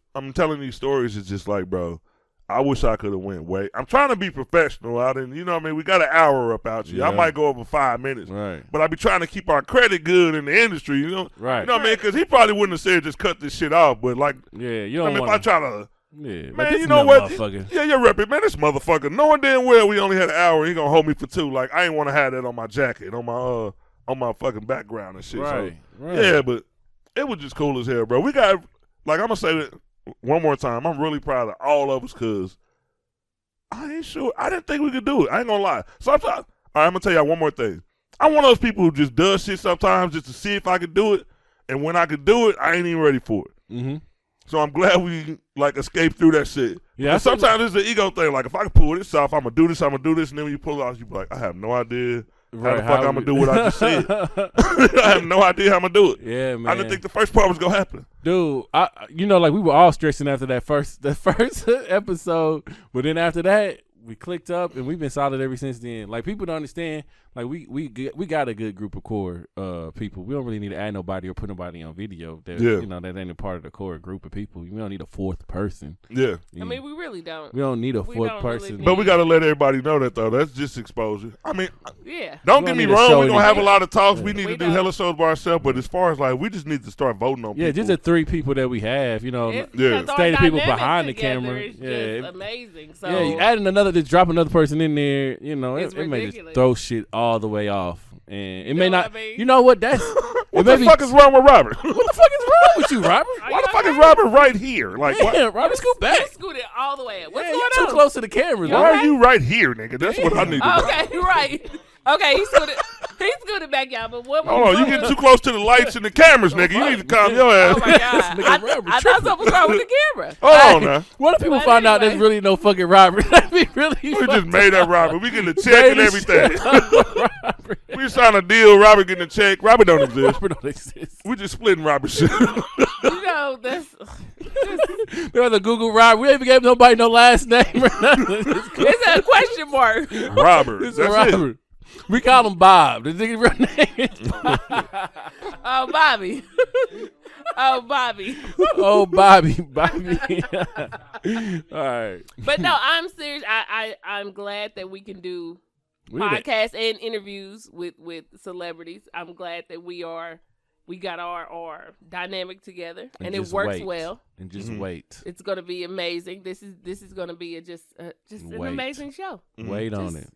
stories is just like, bro, I wish I could have went way. I'm trying to be professional. I didn't, you know what I mean? We got an hour up out you. Yeah. I might go over 5 minutes. Right. But I be trying to keep our credit good in the industry, you know? Right. You know what I mean? Because he probably wouldn't have said just cut this shit off. But like, Yeah, you I don't mean, want if I try to, Yeah, man, you know what? Yeah, you're repping, man. This motherfucker, knowing damn well we only had an hour, he gonna hold me for 2. Like, I ain't want to have that on my jacket, on my fucking background and shit. Right. So, yeah, but it was just cool as hell, bro. We got, like, I'm gonna say that one more time. I'm really proud of all of us because I ain't sure. I didn't think we could do it. I ain't gonna lie. Sometimes, all right, I'm gonna tell y'all one more thing. I'm one of those people who just does shit sometimes just to see if I could do it, and when I could do it, I ain't even ready for it. Mm-hmm. So I'm glad we like escaped through that shit. Yeah, sometimes it's an ego thing. Like if I can pull this off, I'm gonna do this, and then when you pull it off, you be like, I have no idea how the fuck I'm gonna do what I just said. I have no idea how I'm gonna do it. Yeah, man. I didn't think the first part was gonna happen. Dude, like we were all stressing after the first episode, but then after that, we clicked up and we've been solid ever since then. Like people don't understand. Like we got a good group of core people. We don't really need to add nobody or put nobody on video. That that ain't a part of the core group of people. We don't need a fourth person. Yeah, I mean we really don't. We don't need a fourth person. But we got to let everybody know that though. That's just exposure. I mean, yeah. Don't get me wrong. We're gonna have a lot of talks. Yeah. We need to do hella shows by ourselves. But as far as like, we just need to start voting on people. Yeah, just the 3 people that we have. You know, stay the people behind the camera. It's amazing. So yeah, you adding just drop another person in there. You know, it may just throw shit all the way off. And it may not. You know what? That's what the fuck is wrong with Robert? What the fuck is wrong with you, Robert? Why the fuck is Robert right here? Like, yeah, Robert, scoot back. You scooted all the way up. What's going you on? Too close to the cameras. Why are you right here, nigga? That's what I need to know. Okay, right. Okay, he scooted back, y'all. But what? Hold on, you getting too close to the lights and the cameras, nigga. You need to calm your ass. Oh my god! I thought something was wrong with the camera. Hold on now. What if people find out there's really no fucking Robert? That'd be really. We just made up Robert. We getting a check and everything. We just signed a deal. Robert getting a check. Robert don't exist. Robert don't exist. We just splitting Robert shit. You know that's. There's a Google Robert. We ain't even gave nobody no last name or nothing. It's a question mark. Robert. It's That's Robert. it. We call him Bob. The nigga's real name is Bob. Oh, Bobby. Oh, Bobby. Oh, Bobby. All right. But no, I'm serious. I'm glad that we can do podcasts and interviews with celebrities. I'm glad that we got our dynamic together and it works well. And just wait. It's gonna be amazing. This is gonna be just an amazing show. Wait on it.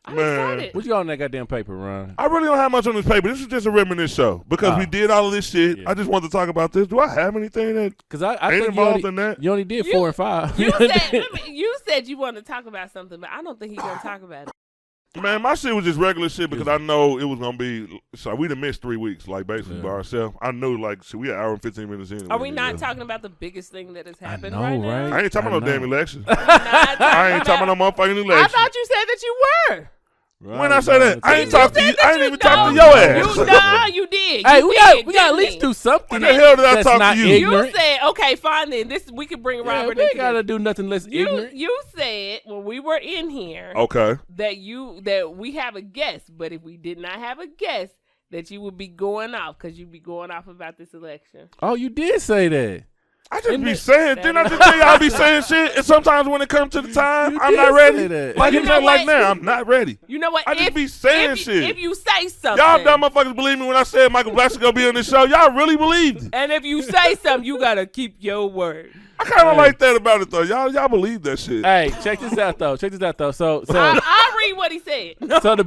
I'm excited. What you got on that goddamn paper, Ron? I really don't have much on this paper. This is just a reminiscence show because we did all of this shit. Yeah. I just wanted to talk about this. Do I have anything that I ain't think involved in that? You only did 4 and 5. You said you wanted to talk about something, but I don't think he's gonna talk about it. Man, my shit was just regular shit because I know it was gonna be. So we done missed 3 weeks, like basically by ourselves. I knew, like, so we an hour and 15 minutes in. Are we not talking about the biggest thing that has happened right now? I ain't talking about no damn election. I ain't talking about no motherfucking election. I thought you said that you were. Right, when I say that, I ain't talk to you. I ain't even talk to your ass. You did. Hey, we got at least do something. When the hell did I talk to you? Ignorant. You said, okay, fine then. We can bring Robert. We ain't gotta do nothing less ignorant. You said when we were in here, okay, that we have a guest, but if we did not have a guest, that you would be going off because you'd be going off about this election. Oh, you did say that. I just be saying. Didn't I just tell you I be saying shit? And sometimes when it comes to the time, I'm not ready. Like it's not like now. I'm not ready. You know what? I just be saying shit. If you say something, y'all dumb motherfuckers believe me when I said Michael Blackson gonna be on this show. Y'all really believed it. And if you say something, you gotta keep your word. I kind of like that about it though. Y'all believe that shit. Hey, check this out though. So I'll read what he said. So the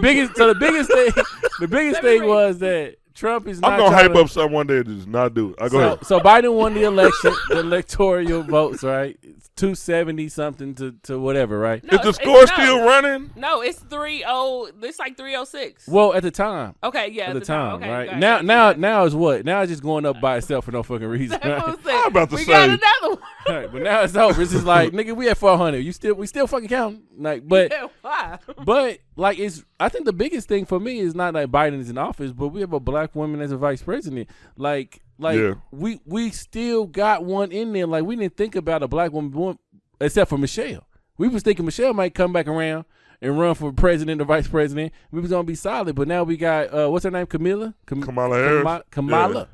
biggest thing was that Trump is not. I'm gonna hype up something one day and just not do it. Go ahead. So Biden won the election, the electoral votes, right? It's 270 something to whatever, right? No, is the score still running? No, it's 3-0. It's like 306. Well, at the time. Okay, yeah. At the time, okay, right? Right. Now is what? Now it's just going up by itself for no fucking reason. Right? I'm about to say. We got another one. Right, but now it's over. It's just like, nigga, we at 400. We still fucking count. Like, but Yeah, why? but like I think the biggest thing for me is not that Biden is in office, but we have a black woman as a vice president. Like Yeah. we still got one in there. Like we didn't think about a black woman except for Michelle. We was thinking Michelle might come back around and run for president or vice president. We was gonna be solid, but now we got what's her name? Kamala Harris.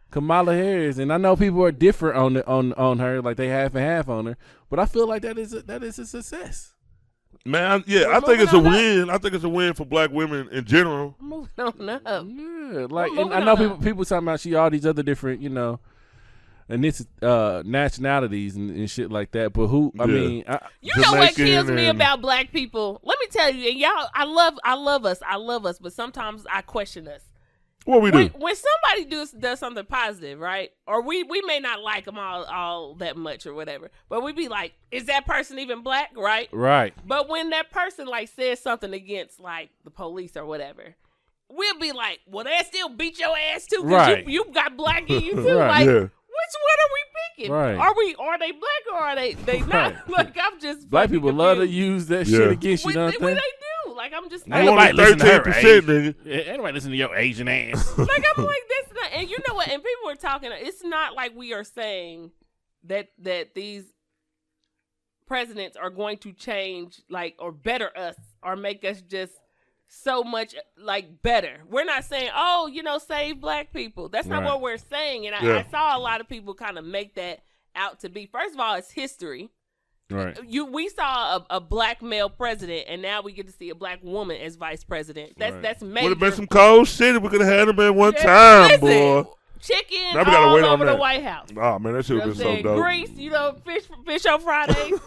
Kamala Harris, and I know people are different on her, like they half and half on her, but I feel like that is a success. Man, I think it's a win. I think it's a win for black women in general. Moving on up. Yeah, like, and I know people talking about she all these other different, and this nationalities and shit like that. But who? I mean, you know what kills me about black people? Let me tell you, and y'all, I love us, but sometimes I question us. What we do? When somebody does something positive, right? Or we may not like them all that much or whatever, but we be like, is that person even black, right? Right. But when that person like says something against like the police or whatever, we'll be like, well, they still beat your ass too because you got black in you too. Right. Like, which one are we picking? Right. Are they black or are they not? Right. Like, I'm just black people confused. love to use that shit against you. When Don't they they? do. Like, I'm just Ain't nobody listen to her 13%, age. nigga. Yeah, anybody listen to your Asian ass. like, I'm like, that's not, and you know what? And people are talking, it's not like we are saying that these presidents are going to change, like, or better us, or make us just so much, like, better. We're not saying, oh, save black people. That's not what we're saying. And I saw a lot of people kind of make that out to be. First of all, it's history. Right. We saw a black male president, and now we get to see a black woman as vice president. That's major. Would have been some cold shit if we could have had him at one time, boy. Chicken Now we gotta all wait on over the that. White House. Oh man, that shit would have been so dope. Grease, fish on Fridays.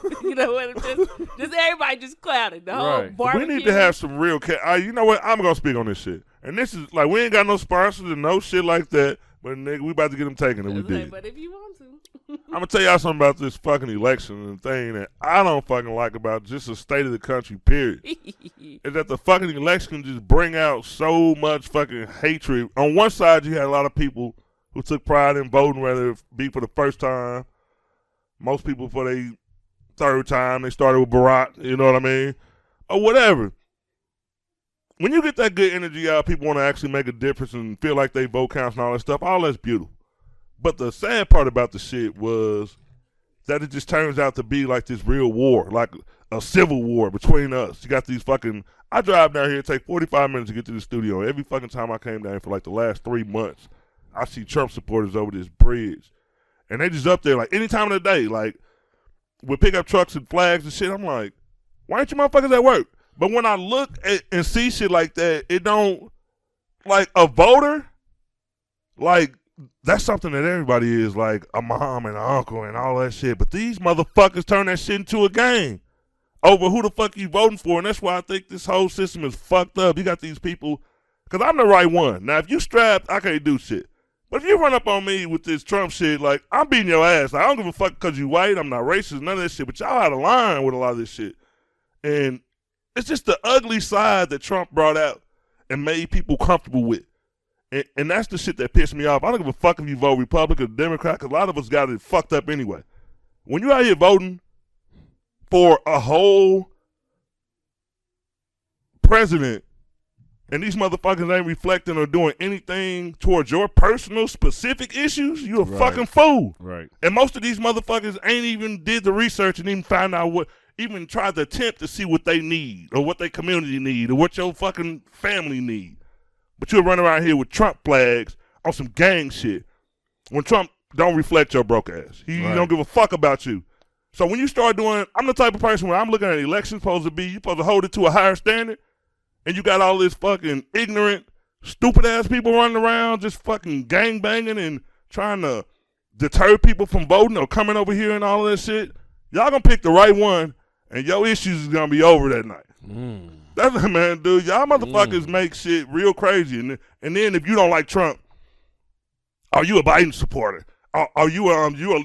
Just everybody just clouded the whole barbecue. We need to have some real you know what? I'm gonna speak on this shit. And this is like, we ain't got no sponsors and no shit like that. But nigga, we about to get them taken, and we did. But if you want to. I'm gonna tell y'all something about this fucking election and the thing that I don't fucking like about just the state of the country, period. Is that the fucking election just bring out so much fucking hatred. On one side, you had a lot of people who took pride in voting, whether it be for the first time. Most people for their third time, they started with Barack, you know what I mean? Or whatever. When you get that good energy out, people want to actually make a difference and feel like they vote counts and all that stuff. All that's beautiful. But the sad part about the shit was that it just turns out to be like this real war, like a civil war between us. You got these fucking, I drive down here, it take 45 minutes to get to the studio. Every fucking time I came down here for like the last 3 months, I see Trump supporters over this bridge. And they just up there like any time of the day, like with pickup trucks and flags and shit. I'm like, why ain't you motherfuckers at work? But when I look at and see shit like that, it don't, like a voter, like, that's something that everybody is, like a mom and an uncle and all that shit. But these motherfuckers turn that shit into a game over who the fuck you voting for. And that's why I think this whole system is fucked up. You got these people, because I'm the right one. Now, if you strapped, I can't do shit. But if you run up on me with this Trump shit, like, I'm beating your ass. Like, I don't give a fuck because you white. I'm not racist, none of this shit. But y'all out of line with a lot of this shit. And it's just the ugly side that Trump brought out and made people comfortable with. And that's the shit that pissed me off. I don't give a fuck if you vote Republican or Democrat, because a lot of us got it fucked up anyway. When you out here voting for a whole president and these motherfuckers ain't reflecting or doing anything towards your personal specific issues, you a fucking fool. Right. And most of these motherfuckers ain't even did the research and even find out even tried to attempt to see what they need or what their community need or what your fucking family need. But you'll run around here with Trump flags on some gang shit when Trump don't reflect your broke ass. He don't give a fuck about you. So when you start doing, I'm the type of person when I'm looking at elections supposed to be, you supposed to hold it to a higher standard, and you got all this fucking ignorant, stupid ass people running around just fucking gang banging and trying to deter people from voting or coming over here and all of that shit. Y'all gonna pick the right one, and your issues is gonna be over that night. That's man, dude. Y'all motherfuckers make shit real crazy, and then if you don't like Trump, are you a Biden supporter? Are you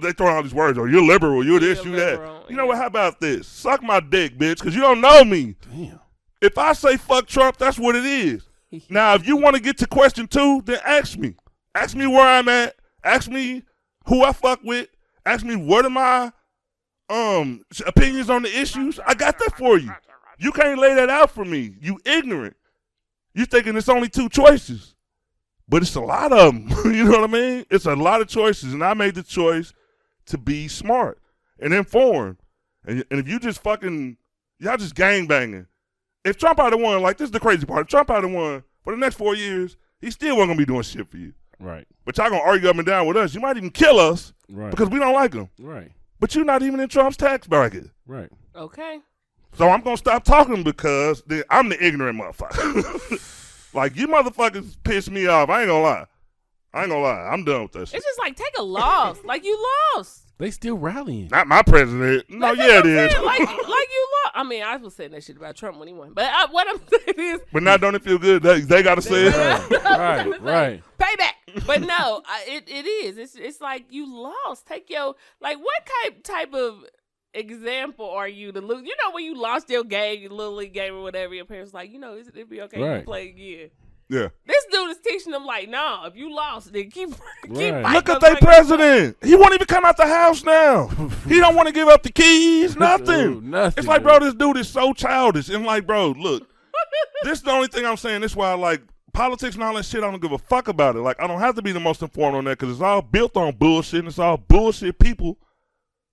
they throwing all these words? Are you liberal? You this, you that? You know what? How about this? Suck my dick, bitch, because you don't know me. Damn. If I say fuck Trump, that's what it is. Now, if you want to get to question 2, then ask me. Ask me where I'm at. Ask me who I fuck with. Ask me what are my opinions on the issues. I got that for you. You can't lay that out for me. You ignorant. You thinking it's only 2 choices, but it's a lot of them. You know what I mean? It's a lot of choices, and I made the choice to be smart and informed. And if you just fucking, y'all just gangbanging. If Trump had won, like this is the crazy part. If Trump had won for the next 4 years, he still wasn't gonna be doing shit for you. Right. But y'all gonna argue up and down with us. You might even kill us because we don't like him. Right. But you're not even in Trump's tax bracket. Right. Okay. So I'm gonna stop talking because I'm the ignorant motherfucker. Like you motherfuckers piss me off. I ain't gonna lie. I'm done with that shit. It's just like take a loss. Like you lost. They still rallying. Not my president. No, yeah, it is. Like you lost. I mean, I was saying that shit about Trump when he won. But what I'm saying is. But now don't it feel good? They gotta say it. Right. Payback. But no, it is. It's like you lost. Take your like what type of example are you to lose? You know when you lost your game, your little league game or whatever, your parents like, it'd be okay to play again. Yeah. This dude is teaching them like, no, if you lost, then keep fighting. Look at their president. He won't even come out the house now. He don't want to give up the keys, nothing. Nothing. It's like, bro, this dude is so childish. And like, bro, look, this is the only thing I'm saying. This is why I like politics and all that shit. I don't give a fuck about it. Like, I don't have to be the most informed on that because it's all built on bullshit and it's all bullshit people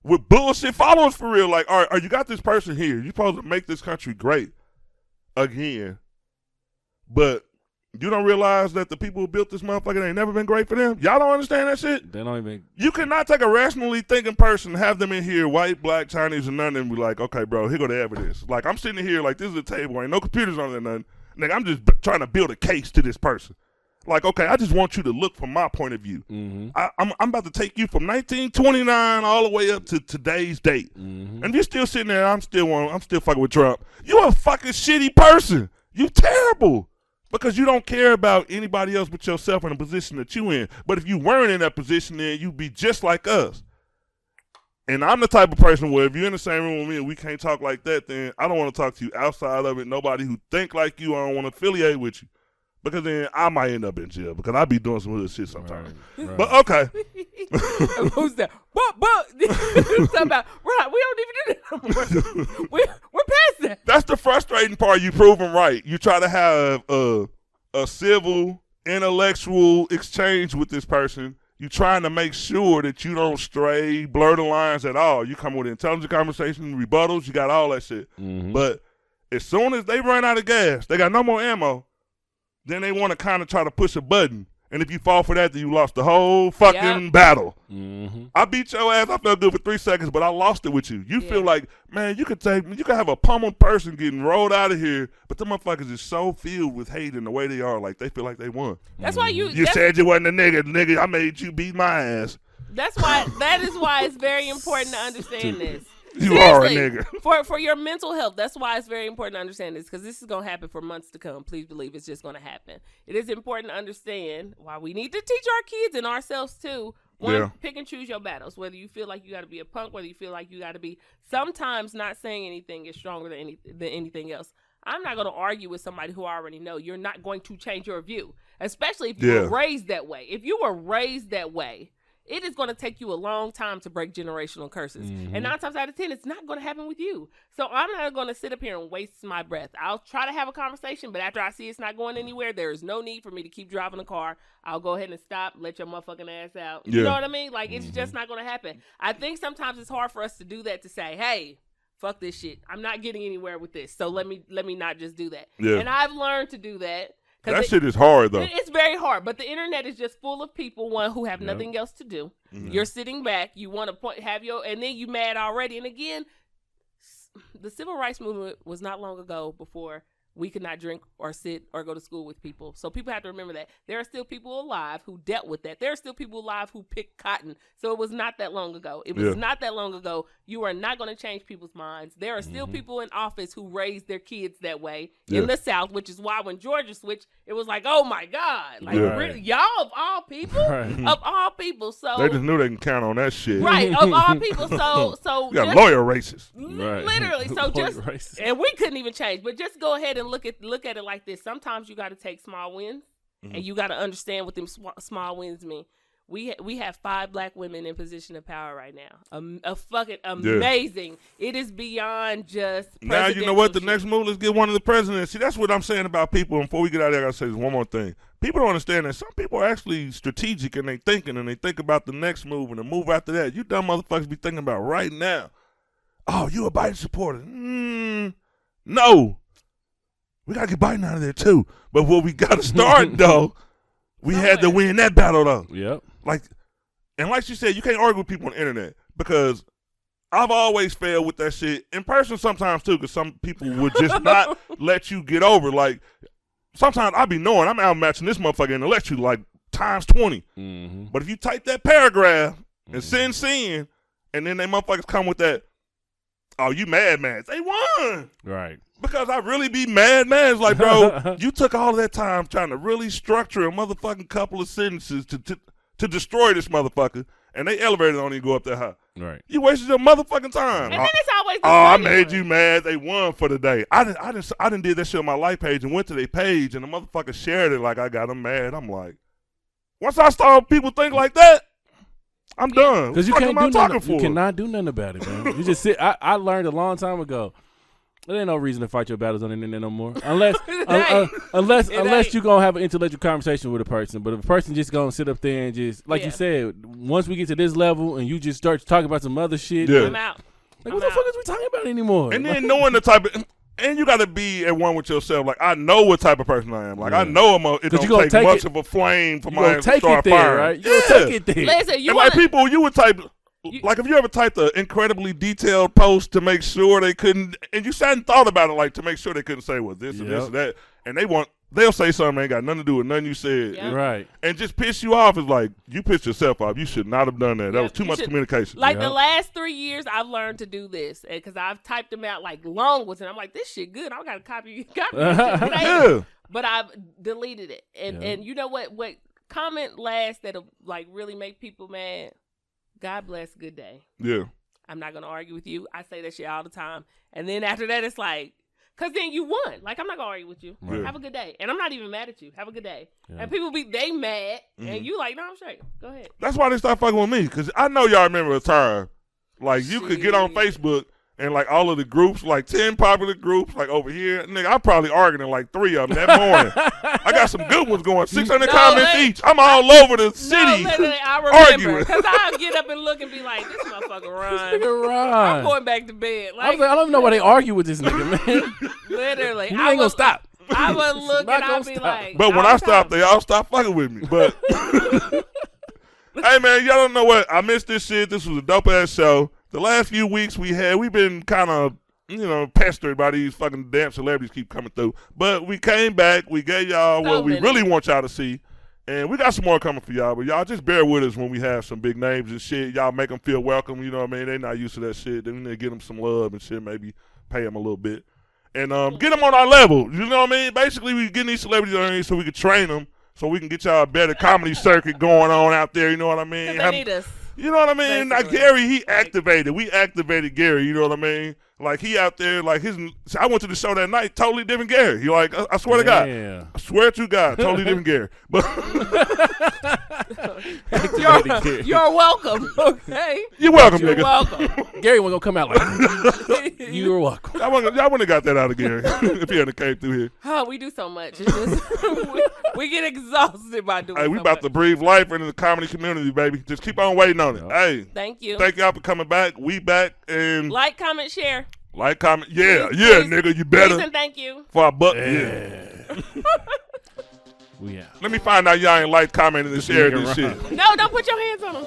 with bullshit followers for real. Like, all right, you got this person here. You're supposed to make this country great again. But you don't realize that the people who built this motherfucker ain't never been great for them? Y'all don't understand that shit? They don't even. You cannot take a rationally thinking person, have them in here, white, black, Chinese, and none, and be like, okay, bro, here go the evidence. Like, I'm sitting here like, this is a table. Ain't no computers on there, nothing. Nigga, I'm just trying to build a case to this person. Like, okay, I just want you to look from my point of view. Mm-hmm. I'm about to take you from 1929 all the way up to today's date. Mm-hmm. And you're still sitting there, I'm still fucking with Trump. You a fucking shitty person. You terrible. Because you don't care about anybody else but yourself in the position that you in. But if you weren't in that position, then you'd be just like us. And I'm the type of person where if you're in the same room with me and we can't talk like that, then I don't want to talk to you outside of it. Nobody who think like you, I don't want to affiliate with you. Because then I might end up in jail because I be doing some hood shit sometimes. Right. But okay. Who's that? Talking about, right, we don't even do that no more. We're past that. That's the frustrating part. You prove them right. You try to have a civil, intellectual exchange with this person. You trying to make sure that you don't stray, blur the lines at all. You come with intelligent conversation, rebuttals. You got all that shit. Mm-hmm. But as soon as they run out of gas, they got no more ammo. Then they want to kind of try to push a button. And if you fall for that, then you lost the whole fucking battle. Mm-hmm. I beat your ass. I felt good for 3 seconds, but I lost it with you. You feel like, man, you could have a pummeled person getting rolled out of here, but the motherfuckers is so filled with hate in the way they are, like they feel like they won. That's why You said you wasn't a nigga. Nigga, I made you beat my ass. That is why it's very important to understand this. You are a nigga. For your mental health, that's why it's very important to understand this, because this is going to happen for months to come. Please believe it's just going to happen. It is important to understand why we need to teach our kids and ourselves too. One, pick and choose your battles, whether you feel like you got to be a punk, whether you feel like you got to be. Sometimes not saying anything is stronger than anything else. I'm not going to argue with somebody who I already know. You're not going to change your view, especially if you were raised that way. If you were raised that way, it is going to take you a long time to break generational curses. Mm-hmm. And 9 times out of 10, it's not going to happen with you. So I'm not going to sit up here and waste my breath. I'll try to have a conversation, but after I see it's not going anywhere, there is no need for me to keep driving the car. I'll go ahead and stop, let your motherfucking ass out. You know what I mean? Like, it's just not going to happen. I think sometimes it's hard for us to do that, to say, hey, fuck this shit. I'm not getting anywhere with this. So let me not just do that. Yeah. And I've learned to do that. That shit is hard, though. It's very hard, but the internet is just full of people, one, who have nothing else to do. Mm-hmm. You're sitting back, you want to and then you mad already. And again, the civil rights movement was not long ago before we could not drink or sit or go to school with people. So people have to remember that. There are still people alive who dealt with that. There are still people alive who picked cotton. So it was not that long ago. It was not that long ago. You are not going to change people's minds. There are still people in office who raised their kids that way in the South, which is why when Georgia switched, it was like, oh my God. Like, really, y'all of all people? Of all people. So they just knew they can count on that shit. Right, of all people. So you got lawyer racists. Literally. So just, and we couldn't even change, but just go ahead and look at it like this. Sometimes you got to take small wins, and you got to understand what them small wins mean. We have 5 black women in position of power right now. A fucking amazing. Yeah. It is beyond just now. You know what? The shit. next move, let's get one of the presidents. See, that's what I'm saying about people. And before we get out of there, I gotta say this one more thing. People don't understand that some people are actually strategic and they thinking and they think about the next move and the move after that. You dumb motherfuckers be thinking about right now. Oh, you a Biden supporter? No. We gotta get Biden out of there too. But what we gotta start though, we had to win that battle though. Yep. Like you said, you can't argue with people on the internet because I've always failed with that shit in person sometimes too, because some people would just not let you get over. Like sometimes I be knowing I'm outmatching this motherfucker and let you like times 20. Mm-hmm. But if you type that paragraph and send, and then they motherfuckers come with that, oh, you mad, they won. Right. Because I really be mad. It's like, bro, you took all of that time trying to really structure a motherfucking couple of sentences to destroy this motherfucker, and they elevator don't even go up that high. Right. You wasted your motherfucking time. And then it's always the I made you mad. They won for the day. I didn't did that shit on my life page and went to their page, and the motherfucker shared it like I got them mad. I'm like, once I saw people think like that, I'm done. Because you can't do nothing. You cannot do nothing about it, man. You just sit. I learned a long time ago. There ain't no reason to fight your battles on the internet no more, unless you gonna have an intellectual conversation with a person. But if a person just gonna sit up there and just like you said, once we get to this level and you just start talking about some other shit, I'm out. Like what the fuck is we talking about anymore? And then knowing the type of. And you got to be at one with yourself. Like, I know what type of person I am. Like, I know it don't take much of a flame for my to start firing. Right? You gonna take it there. Listen, like people, you would type. Like if you ever typed an incredibly detailed post to make sure they couldn't, and you sat and thought about it, like to make sure they couldn't say this and this and that, and they'll say something that ain't got nothing to do with nothing you said, right? And just piss you off is like you pissed yourself off. You should not have done that. That was too much communication. Like the last 3 years, I've learned to do this because I've typed them out like long ones, and I'm like, this shit good. I gotta copy this. But I've deleted it, and you know what comment last that'll like really make people mad. God bless, good day. Yeah. I'm not going to argue with you. I say that shit all the time. And then after that, it's like, because then you won. Like, I'm not going to argue with you. Right. Have a good day. And I'm not even mad at you. Have a good day. Yeah. And people they mad. And you like, no, I'm straight. Go ahead. That's why they start fucking with me. Because I know y'all remember a time. Like, you could get on Facebook and, like, all of the groups, like 10 popular groups, like over here. Nigga, I'm probably arguing like 3 of them that morning. I got some good ones going. 600 comments each. I'm all over the city. Literally, I remember. Because I'll get up and look and be like, this motherfucker Ron. I'm going back to bed. Like, I don't know why they argue with this nigga, man. Literally. You ain't going to stop. I would look and I'll be like. But when I stop, they all stop fucking with me. But, hey, man, y'all don't know what? I missed this shit. This was a dope-ass show. The last few weeks we've been kind of, pestered by these fucking damn celebrities keep coming through. But we came back. We gave y'all what we really want y'all to see. And we got some more coming for y'all. But y'all just bear with us when we have some big names and shit. Y'all make them feel welcome. You know what I mean? They not used to that shit. Then we need to get them some love and shit. Maybe pay them a little bit. And get them on our level. You know what I mean? Basically, we getting these celebrities on here so we can train them. So we can get y'all a better comedy circuit going on out there. You know what I mean? They need us. You know what I mean? Like Gary, he activated. We activated Gary. You know what I mean? Like he out there, like I went to the show that night, totally different Gary. He like, I swear to God, I swear to God, totally different Gary. But you're welcome. Okay, you're welcome, you're nigga. Welcome. Gary wasn't gonna come out like you're welcome. Y'all wouldn't have got that out of Gary if he hadn't came through here. Oh, we do so much. It's just, we get exhausted by doing. Hey, we about to breathe life into the comedy community, baby. Just keep on waiting on it. Hey, thank you. Thank y'a for coming back. We back and like, comment, share. Like, comment, please, nigga, you better. Please and thank you. For our buck, We Let me find out y'all ain't like, commenting, and sharing this shit. No, don't put your hands on them.